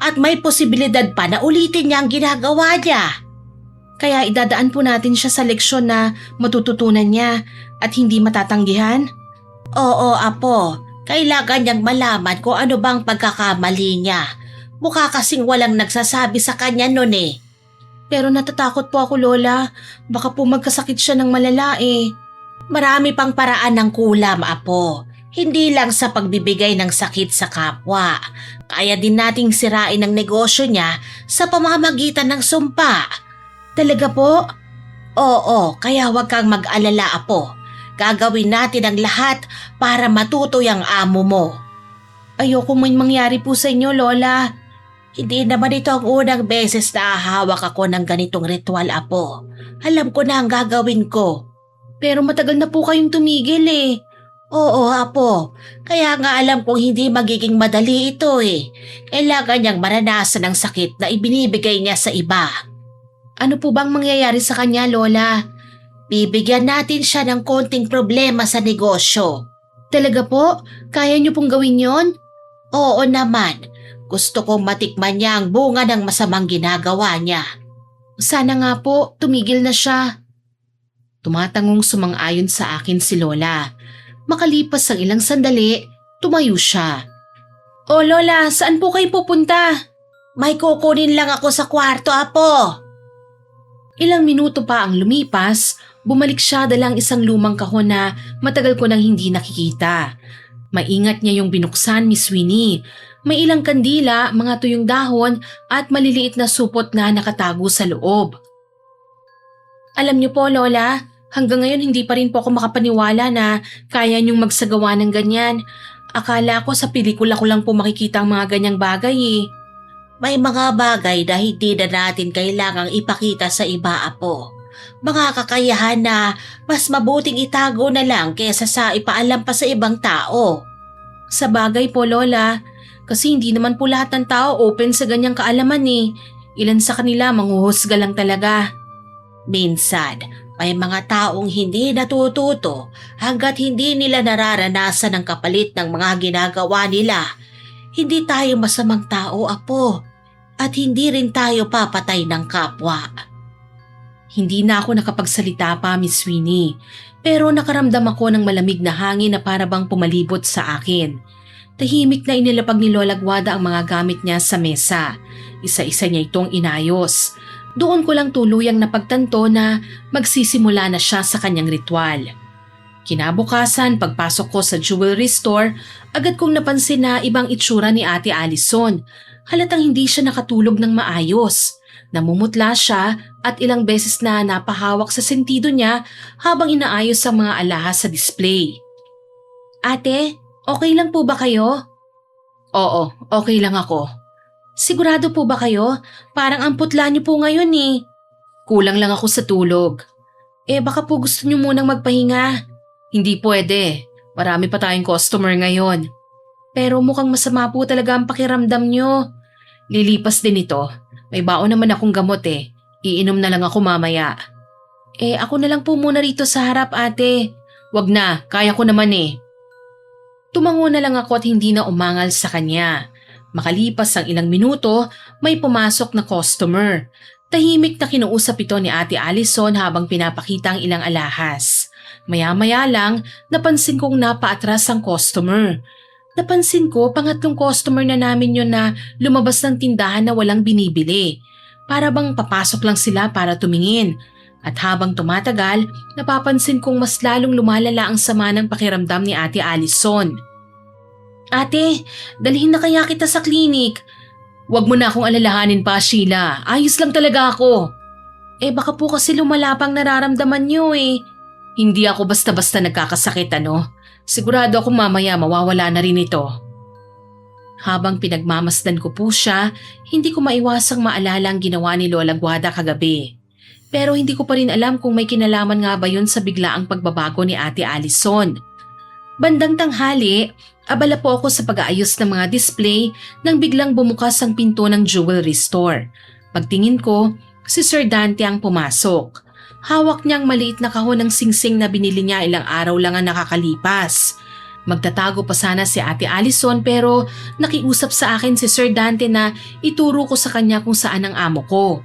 at may posibilidad pa na ulitin niya ang ginagawa niya. Kaya idadaan po natin siya sa leksyon na matututunan niya at hindi matatanggihan? Oo, apo. Kailangan niyang malaman kung ano bang pagkakamali niya. Mukha kasing walang nagsasabi sa kanya nun eh. Pero natatakot po ako, Lola. Baka po magkasakit siya ng malala eh. Marami pang paraan ng kulam, apo. Hindi lang sa pagbibigay ng sakit sa kapwa. Kaya din nating sirain ang negosyo niya sa pamamagitan ng sumpa. Talaga po? Oo, kaya huwag kang mag-alala, apo. Gagawin natin ang lahat para matutoy ang amo mo. Ayoko may mangyari po sa inyo, Lola. Hindi naman ito ang unang beses na hahawak ako ng ganitong ritual, apo. Alam ko na ang gagawin ko. Pero matagal na po kayong tumigil eh. Oo, Apo. Kaya nga alam kong hindi magiging madali ito eh. Kailangan niyang maranasan ang sakit na ibinibigay niya sa iba. Ano po bang mangyayari sa kanya, Lola? Bibigyan natin siya ng konting problema sa negosyo. Talaga po? Kaya niyo pong gawin yon? Oo naman. Gusto kong matikman niya ang bunga ng masamang ginagawa niya. Sana nga po, tumigil na siya. Tumatangong sumang-ayon sa akin si Lola. Makalipas ang ilang sandali, tumayo siya. O Lola, saan po kayo pupunta? May kukunin lang ako sa kwarto, Apo. Ilang minuto pa ang lumipas, bumalik siya dalang isang lumang kahon na matagal ko nang hindi nakikita. Maingat niya yung binuksan, Miss Winnie. May ilang kandila, mga tuyong dahon at maliliit na supot na nakatago sa loob. Alam niyo po, Lola, hanggang ngayon hindi pa rin po ako makapaniwala na kaya niyong magsagawa ng ganyan. Akala ko sa pelikula ko lang po makikita ang mga ganyang bagay eh. May mga bagay na hindi na natin kailangang ipakita sa iba, Apo. Mga kakayahan na mas mabuting itago na lang kaysa sa ipaalam pa sa ibang tao. Sa bagay po, Lola, kasi hindi naman po lahat ng tao open sa ganyang kaalaman eh. Ilan sa kanila manghuhusga lang talaga. Minsan, may mga taong hindi natututo hanggat hindi nila nararanasan ang kapalit ng mga ginagawa nila. Hindi tayo masamang tao, Apo. At hindi rin tayo papatay ng kapwa. Hindi na ako nakapagsalita pa, Miss Winnie. Pero nakaramdam ako ng malamig na hangin na parabang pumalibot sa akin. Tahimik na inilapag ni Lola Guada ang mga gamit niya sa mesa. Isa-isa niya itong inayos. Doon ko lang tuluyang napagtanto na magsisimula na siya sa kanyang ritual. Kinabukasan, pagpasok ko sa jewelry store, agad kong napansin na ibang itsura ni Ate Allison. Halatang hindi siya nakatulog ng maayos. Namumutla siya at ilang beses na napahawak sa sentido niya habang inaayos ang mga alahas sa display. Ate, okay lang po ba kayo? Oo, okay lang ako. Sigurado po ba kayo? Parang ang putla niyo po ngayon eh. Kulang lang ako sa tulog. Baka po gusto niyo munang magpahinga. Hindi pwede. Marami pa tayong customer ngayon. Pero mukhang masama po talaga ang pakiramdam niyo. Lilipas din ito. May baon naman akong gamot eh. Iinom na lang ako mamaya. Ako na lang po muna rito sa harap, ate. Wag na, kaya ko naman eh. Tumango na lang ako at hindi na umangal sa kanya. Makalipas ang ilang minuto, may pumasok na customer. Tahimik na kinuusap ito ni Ate Allison habang pinapakita ang ilang alahas. Maya-maya lang, napansin kong napaatras ang customer. Napansin ko, pangatlong customer na namin yun na lumabas ng tindahan na walang binibili. Para bang papasok lang sila para tumingin. At habang tumatagal, napapansin kong mas lalong lumalala ang sama ng pakiramdam ni Ate Allison. Ate, dalhin na kaya kita sa klinik. Huwag mo na akong alalahanin pa, Sheila. Ayos lang talaga ako. Baka po kasi lumala pang nararamdaman niyo eh. Hindi ako basta-basta nagkakasakit, ano? Sigurado akong mamaya mawawala na rin ito. Habang pinagmamasdan ko po siya, hindi ko maiwasang maalala ang ginawa ni Lola Guada kagabi. Pero hindi ko pa rin alam kung may kinalaman nga ba yun sa biglaang pagbabago ni Ate Allison. Bandang tanghali, abala po ako sa pag-aayos ng mga display nang biglang bumukas ang pinto ng jewelry store. Pagtingin ko, si Sir Dante ang pumasok. Hawak niyang maliit na kahon ng singsing na binili niya ilang araw lang ang nakakalipas. Magtatago pa sana si Ate Allison pero nakiusap sa akin si Sir Dante na ituro ko sa kanya kung saan ang amo ko.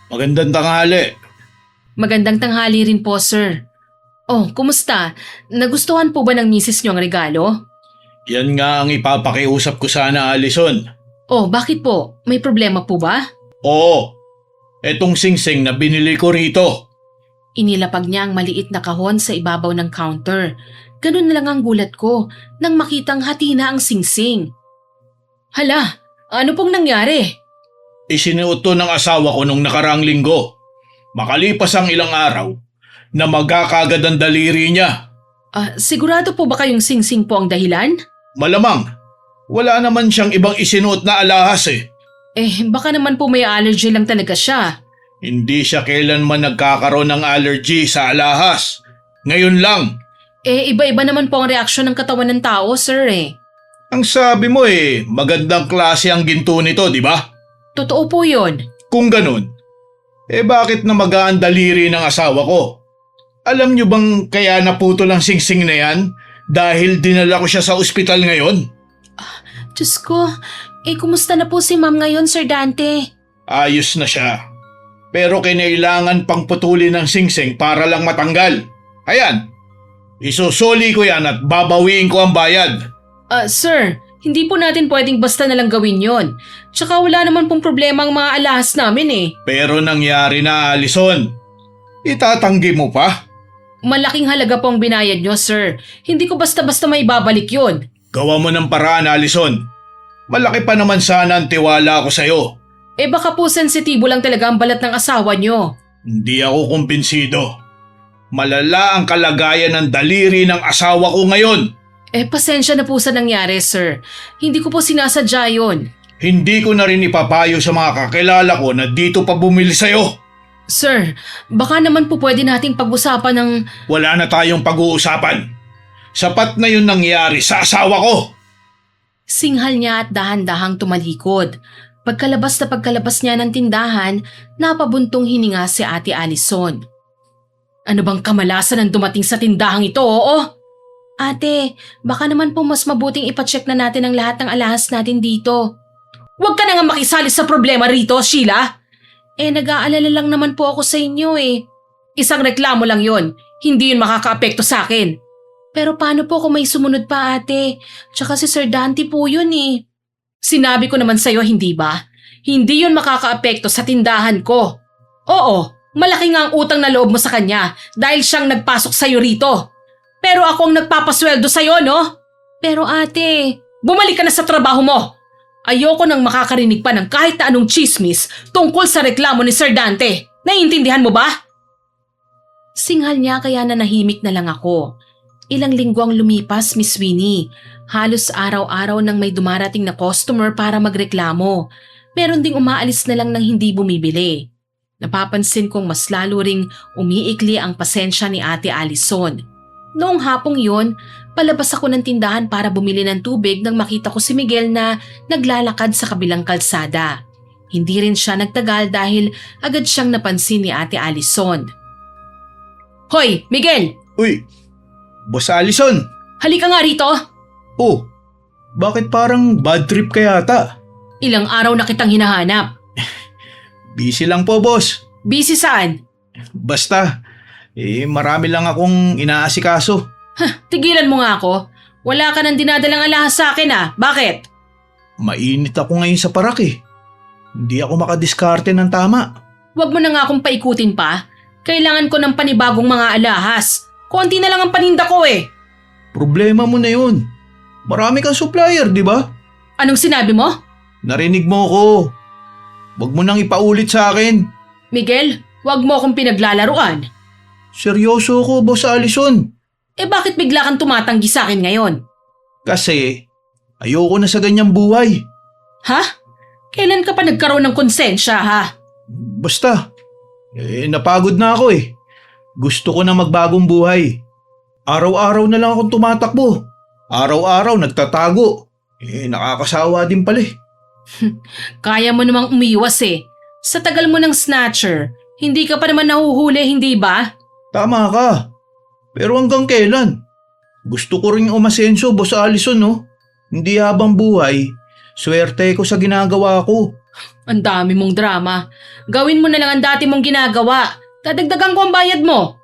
Magandang tanghali. Magandang tanghali rin po, sir. Oh, kumusta? Nagustuhan po ba ng misis niyo ang regalo? Yan nga ang ipapakiusap ko sana, Allison. Oh, bakit po? May problema po ba? Oo, etong singsing na binili ko rito. Inilapag niya ang maliit na kahon sa ibabaw ng counter. Ganun na lang ang gulat ko nang makitang hati na ang singsing. Hala, ano pong nangyari? Isinuot to ng asawa ko nung nakaraang linggo. Makalipas ang ilang araw, na magkakagad ang daliri niya. Sigurado po ba kayong singsing po ang dahilan? Malamang, wala naman siyang ibang isinuot na alahas eh. Baka naman po may allergy lang talaga siya. Hindi siya kailanman nagkakaroon ng allergy sa alahas. Ngayon lang, Iba-iba naman po ang reaksyon ng katawan ng tao, sir eh. Ang sabi mo magandang klase ang ginto nito, di ba? Totoo po yun. Kung ganun, bakit na magaan daliri ng asawa ko? Alam niyo bang kaya naputol ang singsing na yan dahil dinala ko siya sa ospital ngayon? Diyos ko, kumusta na po si ma'am ngayon, Sir Dante? Ayos na siya. Pero kinailangan pang putulin ng singsing para lang matanggal. Ayan, isusoli ko yan at babawiin ko ang bayad. Sir, hindi po natin pwedeng basta na lang gawin yon. Tsaka wala naman pong problema ang mga alahas namin eh. Pero nangyari na, Alison. Itatanggi mo pa? Malaking halaga po ang binayad nyo, sir. Hindi ko basta-basta may babalik yon. Gawa mo ng paraan, Alison. Malaki pa naman sana ang tiwala ko sa'yo. Baka po sensitibo lang talaga ang balat ng asawa nyo. Hindi ako kumbinsido. Malala ang kalagayan ng daliri ng asawa ko ngayon. Pasensya na po sa nangyari, sir. Hindi ko po sinasadya yon. Hindi ko na rin ipapayo sa mga kakilala ko na dito pa bumili sa'yo. Sir, baka naman po pwede nating pag-usapan ng… Wala na tayong pag-uusapan. Sapat na yun nangyari sa asawa ko. Singhal niya at dahan-dahang tumalikod. Pagkalabas niya ng tindahan, napabuntong hininga si Ate Alison. Ano bang kamalasan ang dumating sa tindahang ito, oo? Ate, baka naman po mas mabuting ipacheck na natin ang lahat ng alahas natin dito. Huwag ka na nga makisali sa problema rito, Sheila. Nag-aalala lang naman po ako sa inyo eh. Isang reklamo lang yon, hindi yun makakaapekto sa akin. Pero paano po kung may sumunod pa, ate? Tsaka si Sir Dante po yun eh. Sinabi ko naman sa'yo, hindi ba? Hindi yun makakaapekto sa tindahan ko. Oo, malaki nga ang utang na loob mo sa kanya dahil siyang nagpasok sa'yo rito. Pero ako ang nagpapasweldo sa'yo, no? Pero ate, bumalik ka na sa trabaho mo. Ayoko nang makakarinig pa ng kahit na anong chismis tungkol sa reklamo ni Sir Dante. Naiintindihan mo ba? Singhal niya kaya nanahimik na lang ako. Ilang linggo ang lumipas, Miss Winnie. Halos araw-araw nang may dumarating na customer para magreklamo. Meron ding umaalis na lang nang hindi bumibili. Napapansin kong mas lalo ring umiikli ang pasensya ni Ate Alison. Noong hapong yun, palabas ako ng tindahan para bumili ng tubig nang makita ko si Miguel na naglalakad sa kabilang kalsada. Hindi rin siya nagtagal dahil agad siyang napansin ni Ate Alison. Hoy, Miguel! Uy, Boss Alison! Halika nga rito! Oh, bakit parang bad trip ka yata? Ilang araw na kitang hinahanap. Busy lang po, boss. Busy saan? Basta, marami lang akong inaasikaso. Tigilan mo nga ako. Wala ka nang dinadalang alahas sa akin ah. Bakit? Mainit ako ngayon sa parak eh. Hindi ako makadiskarte ng tama. Huwag mo na nga akong paikutin pa. Kailangan ko ng panibagong mga alahas. Konti na lang ang paninda ko eh. Problema mo na yun. Marami kang supplier, di ba? Anong sinabi mo? Narinig mo ko. Huwag mo nang ipaulit sa akin. Miguel, huwag mo akong pinaglalaruan. Seryoso ko, Boss Alison. Bakit bigla kang tumatanggi sa akin ngayon? Kasi ayoko na sa ganyang buhay. Ha? Kailan ka pa nagkaroon ng konsensya ha? Basta, napagod na ako eh. Gusto ko na magbagong buhay. Araw-araw na lang akong tumatakbo. Araw-araw nagtatago. Nakakasawa din pala eh. Kaya mo namang umiwas eh. Sa tagal mo ng snatcher, hindi ka pa naman nahuhuli, hindi ba? Tama ka. Pero hanggang kailan? Gusto ko rin umasenso, Boss Alison, no? Hindi habang buhay, swerte ko sa ginagawa ko. Ang dami mong drama. Gawin mo na lang ang dati mong ginagawa. Dadagdagan ko ang bayad mo.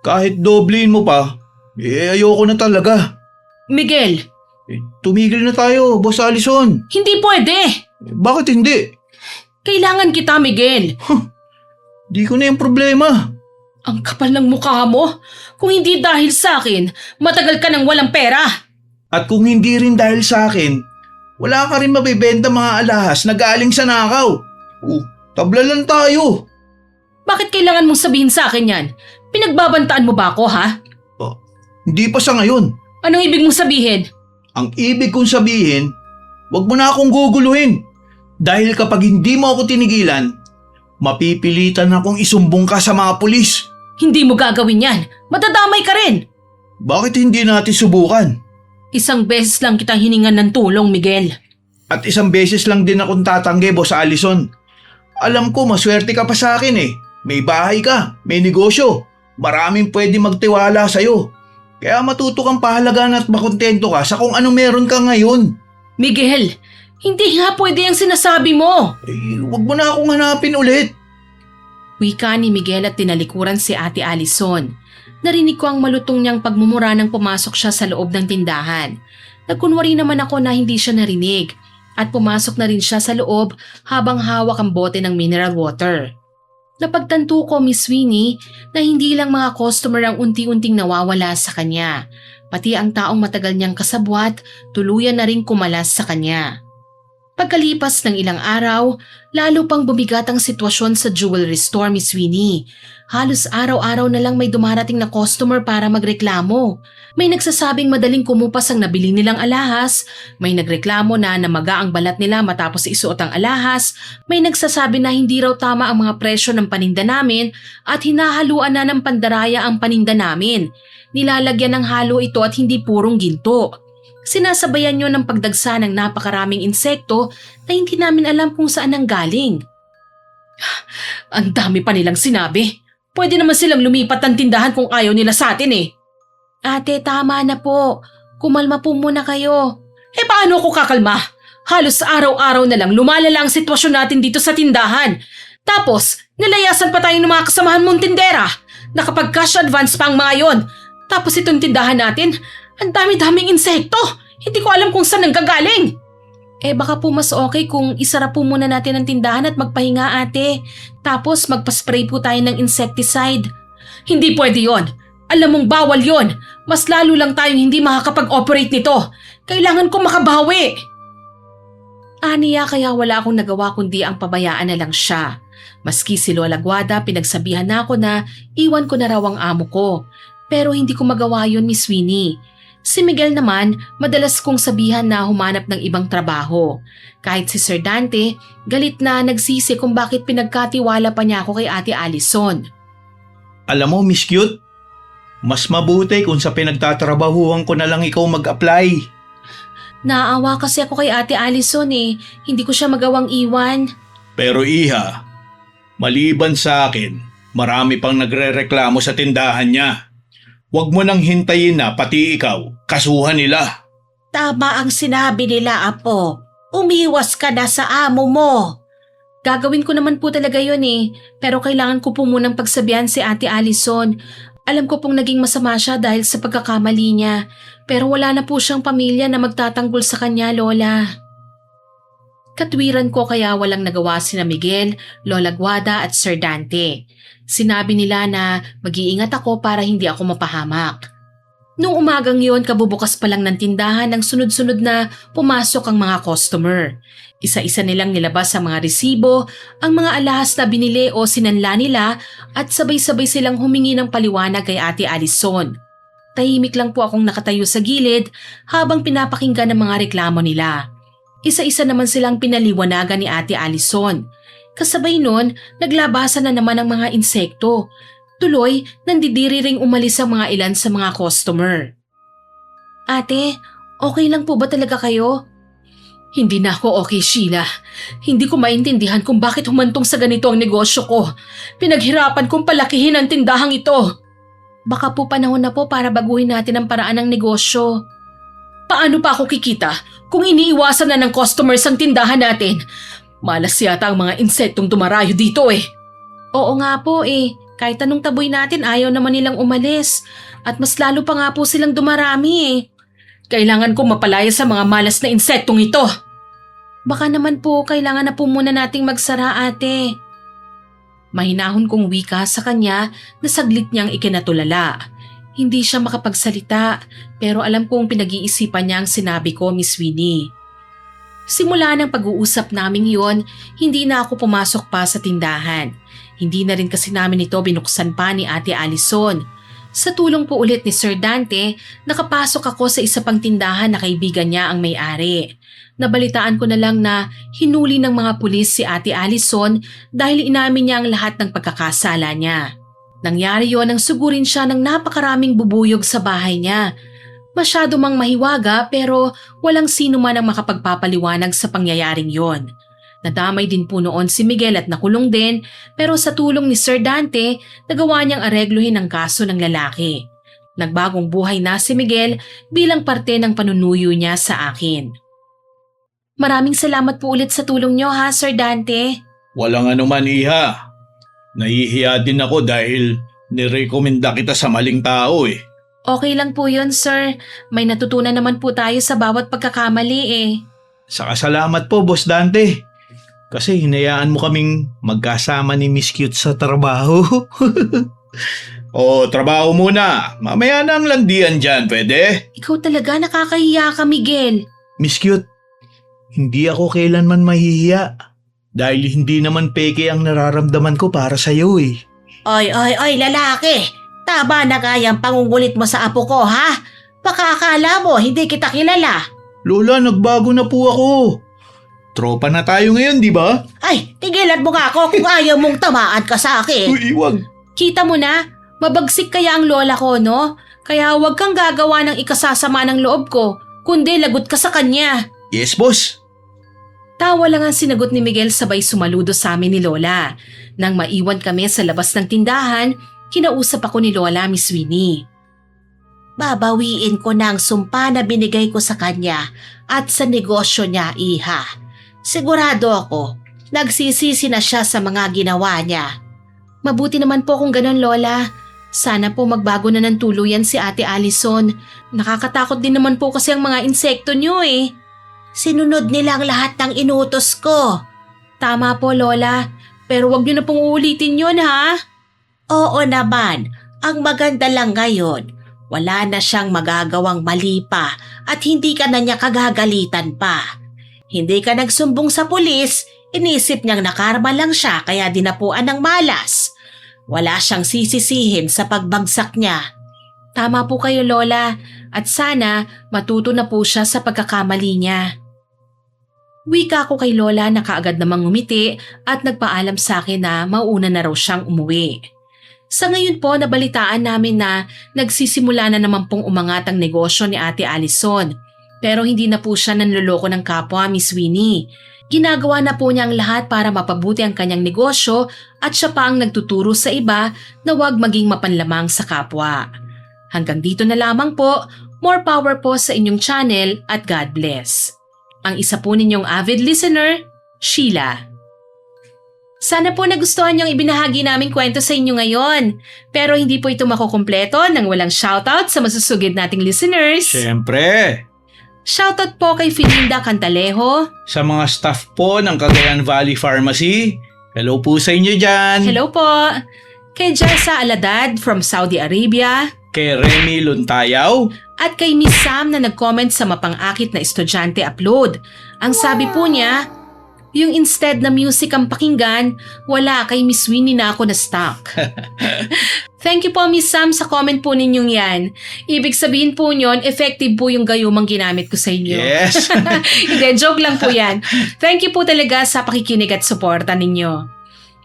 Kahit doblein mo pa, ayoko na talaga. Miguel, Tumigil na tayo, Boss Alison. hindi pwede. Bakit hindi? Kailangan kita, Miguel. Di ko na yung problema. Ang kapal ng mukha mo. Kung hindi dahil sa akin, matagal ka nang walang pera. At kung hindi rin dahil sa akin, wala ka rin mabibenta mga alahas na galing sa nakaw. Tabla lang tayo. Bakit kailangan mong sabihin sa akin yan? Pinagbabantaan mo ba ako, ha? Hindi pa sa ngayon. Anong ibig mong sabihin? Ang ibig kong sabihin, wag mo na akong guguluhin. Dahil kapag hindi mo ako tinigilan, mapipilitan akong isumbong ka sa mga pulis. Hindi mo gagawin yan. Matadamay ka rin. Bakit hindi natin subukan? Isang beses lang kitang hiningan ng tulong, Miguel. At isang beses lang din akong tatanggi, Boss Allison. Alam ko, maswerte ka pa sa akin eh. May bahay ka, may negosyo. Maraming pwede magtiwala sa'yo. Kaya matuto kang pahalagaan at makontento ka sa kung ano meron ka ngayon. Miguel, hindi nga pwede ang sinasabi mo. Huwag mo na akong hanapin ulit. Wika ni Miguel at tinalikuran si Ate Allison. Narinig ko ang malutong niyang pagmumura nang pumasok siya sa loob ng tindahan. Nagkunwari naman ako na hindi siya narinig at pumasok na rin siya sa loob habang hawak ang bote ng mineral water. Napagtanto ko, Miss Winnie, na hindi lang mga customer ang unti-unting nawawala sa kanya. Pati ang taong matagal niyang kasabwat, tuluyan na rin kumalas sa kanya. Pagkalipas ng ilang araw, lalo pang bumigat ang sitwasyon sa jewelry store, Miss Winnie. Halos araw-araw na lang may dumarating na customer para magreklamo. May nagsasabing madaling kumupas ang nabili nilang alahas, may nagreklamo na namaga ang balat nila matapos isuot ang alahas, may nagsasabi na hindi raw tama ang mga presyo ng paninda namin at hinahaluan na ng pandaraya ang paninda namin. Nilalagyan ng halo ito at hindi purong ginto. Sinasabayan nyo ng pagdagsa ng napakaraming insekto na hindi namin alam kung saan ang galing. Ang dami pa nilang sinabi. Pwede naman silang lumipat ng tindahan kung ayaw nila sa atin eh. Ate, tama na po. Kumalma po muna kayo. Paano ako kakalma? Halos araw-araw na lang lumalala ang sitwasyon natin dito sa tindahan. Tapos, nilayasan pa tayo ng mga kasamahan mong tindera. Nakapag-cash advance pa ang mga yon. Tapos itong tindahan natin, ang dami-daming insekto. Hindi ko alam kung saan nanggagaling. Baka po mas okay kung isara po muna natin ang tindahan at magpahinga, ate. Tapos magpaspray po tayo ng insecticide. Hindi pwede yon. Alam mong bawal yon. Mas lalo lang tayong hindi makakapag-operate nito. Kailangan ko makabawi. Aniya, kaya wala akong nagawa kundi ang pabayaan na lang siya. Maski si Lola Guada, pinagsabihan na ako na iwan ko na raw ang amo ko. Pero hindi ko magawa yon, Miss Winnie. Si Miguel naman, madalas kong sabihan na humanap ng ibang trabaho. Kahit si Sir Dante, galit na nagsisi kung bakit pinagkatiwala pa niya ako kay Ate Allison. Alam mo, Miss Cute, mas mabuti kung sa pinagtatrabahuhan ko na lang ikaw mag-apply. Naawa kasi ako kay Ate Allison eh. Hindi ko siya magawang iwan. Pero Iha, maliban sa akin, marami pang nagrereklamo sa tindahan niya. Huwag mo nang hintayin na pati ikaw, kasuhan nila. Tama ang sinabi nila, Apo. Umiwas ka na sa amo mo. Gagawin ko naman po talaga yun eh. Pero kailangan ko po munang pagsabihan si Ate Allison. Alam ko pong naging masama siya dahil sa pagkakamali niya. Pero wala na po siyang pamilya na magtatanggol sa kanya, Lola. Katwiran ko kaya walang nagawa sina Miguel, Lola Guada at Sir Dante. Sinabi nila na mag-iingat ako para hindi ako mapahamak. Nung umagang yon, kabubukas pa lang ng tindahan nang sunod-sunod na pumasok ang mga customer. Isa-isa nilang nilabas ang mga resibo, ang mga alahas na binili o sinanla nila at sabay-sabay silang humingi ng paliwanag kay Ate Allison. Tahimik lang po akong nakatayo sa gilid habang pinapakinggan ang mga reklamo nila. Isa-isa naman silang pinaliwanagan ni Ate Allison. Kasabay nun, naglabasan na naman ang mga insekto. Tuloy, nandidiri ring umalis ang mga ilan sa mga customer. Ate, okay lang po ba talaga kayo? Hindi na ako okay, Sheila. Hindi ko maintindihan kung bakit humantong sa ganito ang negosyo ko. Pinaghirapan kong palakihin ang tindahang ito. Baka po panahon na po para baguhin natin ang paraan ng negosyo. Paano pa ako kikita kung iniiwasan na ng customers ang tindahan natin? Malas yata ang mga insektong dumarayo dito eh. Oo nga po eh. Kahit anong taboy natin ayaw naman nilang umalis. At mas lalo pa nga po silang dumarami eh. Kailangan kong mapalaya sa mga malas na insektong ito. Baka naman po kailangan na po muna nating magsara, ate. Mahinahon kong wika sa kanya na saglit niyang ikinatulala. Hindi siya makapagsalita pero alam kong pinag-iisipan niya ang sinabi ko, Miss Winnie. Simula ng pag-uusap naming yon, hindi na ako pumasok pa sa tindahan. Hindi na rin kasi namin ito binuksan pa ni Ate Allison. Sa tulong po ulit ni Sir Dante, nakapasok ako sa isa pang tindahan na kaibigan niya ang may-ari. Nabalitaan ko na lang na hinuli ng mga pulis si Ate Allison dahil inamin niya ang lahat ng pagkakasala niya. Nangyari yon nang sugurin siya ng napakaraming bubuyog sa bahay niya. Masyado mang mahiwaga pero walang sino man ang makapagpapaliwanag sa pangyayaring yon. Nadamay din po noon si Miguel at nakulong din pero sa tulong ni Sir Dante, nagawa niyang aregluhin ang kaso ng lalaki. Nagbagong buhay na si Miguel bilang parte ng panunuyo niya sa akin. Maraming salamat po ulit sa tulong niyo ha, Sir Dante. Walang anuman, Iha. Nahihiya din ako dahil nirekomenda kita sa maling tao eh. Okay lang po yun, sir. May natutunan naman po tayo sa bawat pagkakamali eh. Saka salamat po, Boss Dante. Kasi hinayaan mo kaming magkasama ni Miss Cute sa trabaho. Trabaho muna. Mamaya na ang landian dyan, pwede? Ikaw talaga nakakahiya ka, Miguel. Miss Cute, hindi ako kailanman mahihiya. Dahil hindi naman peke ang nararamdaman ko para sa'yo eh. Oy, lalaki! Tama na kayang pangungulit mo sa apo ko, ha? Baka akala mo, hindi kita kilala. Lola, nagbago na po ako. Tropa na tayo ngayon, di ba? Ay, tigilan mo nga ako kung ayaw mong tamaan ka sa akin. Uy, iwag. Kita mo na, mabagsik kaya ang lola ko, no? Kaya huwag kang gagawa ng ikasasama ng loob ko, kundi lagot ka sa kanya. Yes, boss. Tawa lang ang sinagot ni Miguel sabay sumaludo sa amin ni Lola. Nang maiwan kami sa labas ng tindahan, kinausap ako ni Lola, Miss Winnie. Babawiin ko na ang sumpa na binigay ko sa kanya at sa negosyo niya, Iha. Sigurado ako, nagsisisi na siya sa mga ginawa niya. Mabuti naman po kung ganun, Lola. Sana po magbago na ng tuluyan si Ate Allison. Nakakatakot din naman po kasi ang mga insekto niyo eh. Sinunod nilang lahat ng inutos ko. Tama po, Lola. Pero wag niyo na pong uulitin yun, ha? Oo naman, ang maganda lang ngayon, wala na siyang magagawang mali pa at hindi ka na niya kagagalitan pa. Hindi ka nagsumbong sa pulis, inisip niyang nakarma lang siya kaya dinapuan ng malas. Wala siyang sisisihin sa pagbagsak niya. Tama po kayo, Lola. At sana matuto na po siya sa pagkakamali niya. Wika ko kay Lola na kaagad namang ngumiti at nagpaalam sa akin na mauuna na raw siyang umuwi. Sa ngayon po, nabalitaan namin na nagsisimula na naman pong umangat ang negosyo ni Ate Allison. Pero hindi na po siya nanloloko ng kapwa, Miss Winnie. Ginagawa na po niya ang lahat para mapabuti ang kanyang negosyo at siya pa ang nagtuturo sa iba na huwag maging mapanlamang sa kapwa. Hanggang dito na lamang po, more power po sa inyong channel at God bless. Ang isa po ninyong avid listener, Sheila. Sana po nagustuhan niyong ibinahagi naming kwento sa inyo ngayon. Pero hindi po ito makukumpleto nang walang shoutout sa masusugid nating listeners. Siyempre. Shoutout po kay Filinda Cantalejo. Sa mga staff po ng Cagayan Valley Pharmacy. Hello po sa inyo dyan. Hello po. Kay Jessa Aladad from Saudi Arabia. Kay Remy Luntayaw. At kay Miss Sam na nag-comment sa mapang-akit na estudyante upload. Ang sabi po niya, yung instead na music ang pakinggan, wala kay Miss Winnie na ako na-stuck. Thank you po Miss Sam sa comment po ninyong yan. Ibig sabihin po nyon, effective po yung gayumang ginamit ko sa inyo. Yes. Hindi, joke lang po yan. Thank you po talaga sa pakikinig at suporta ninyo.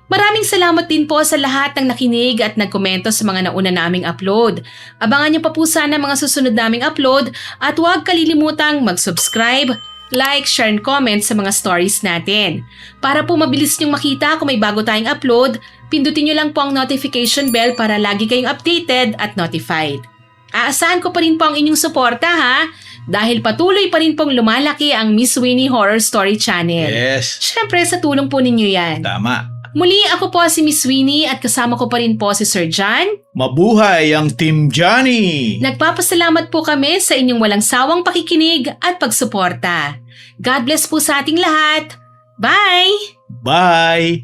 Maraming salamat din po sa lahat ng nakinig at nagkomento sa mga nauna naming upload. Abangan niyo pa po sana mga susunod naming upload at huwag kalilimutang mag-subscribe, like, share and comment sa mga stories natin. Para po mabilis niyong makita kung may bago tayong upload, pindutin niyo lang po ang notification bell para lagi kayong updated at notified. Aasahan ko pa rin po ang inyong suporta ha, dahil patuloy pa rin pong lumalaki ang Miss Winnie Horror Story Channel. Yes. Siyempre sa tulong po ninyo yan. Tama. Muli ako po si Miss Winnie at kasama ko pa rin po si Sir John. Mabuhay ang Team Johnny! Nagpapasalamat po kami sa inyong walang sawang pakikinig at pagsuporta. God bless po sa ating lahat. Bye! Bye!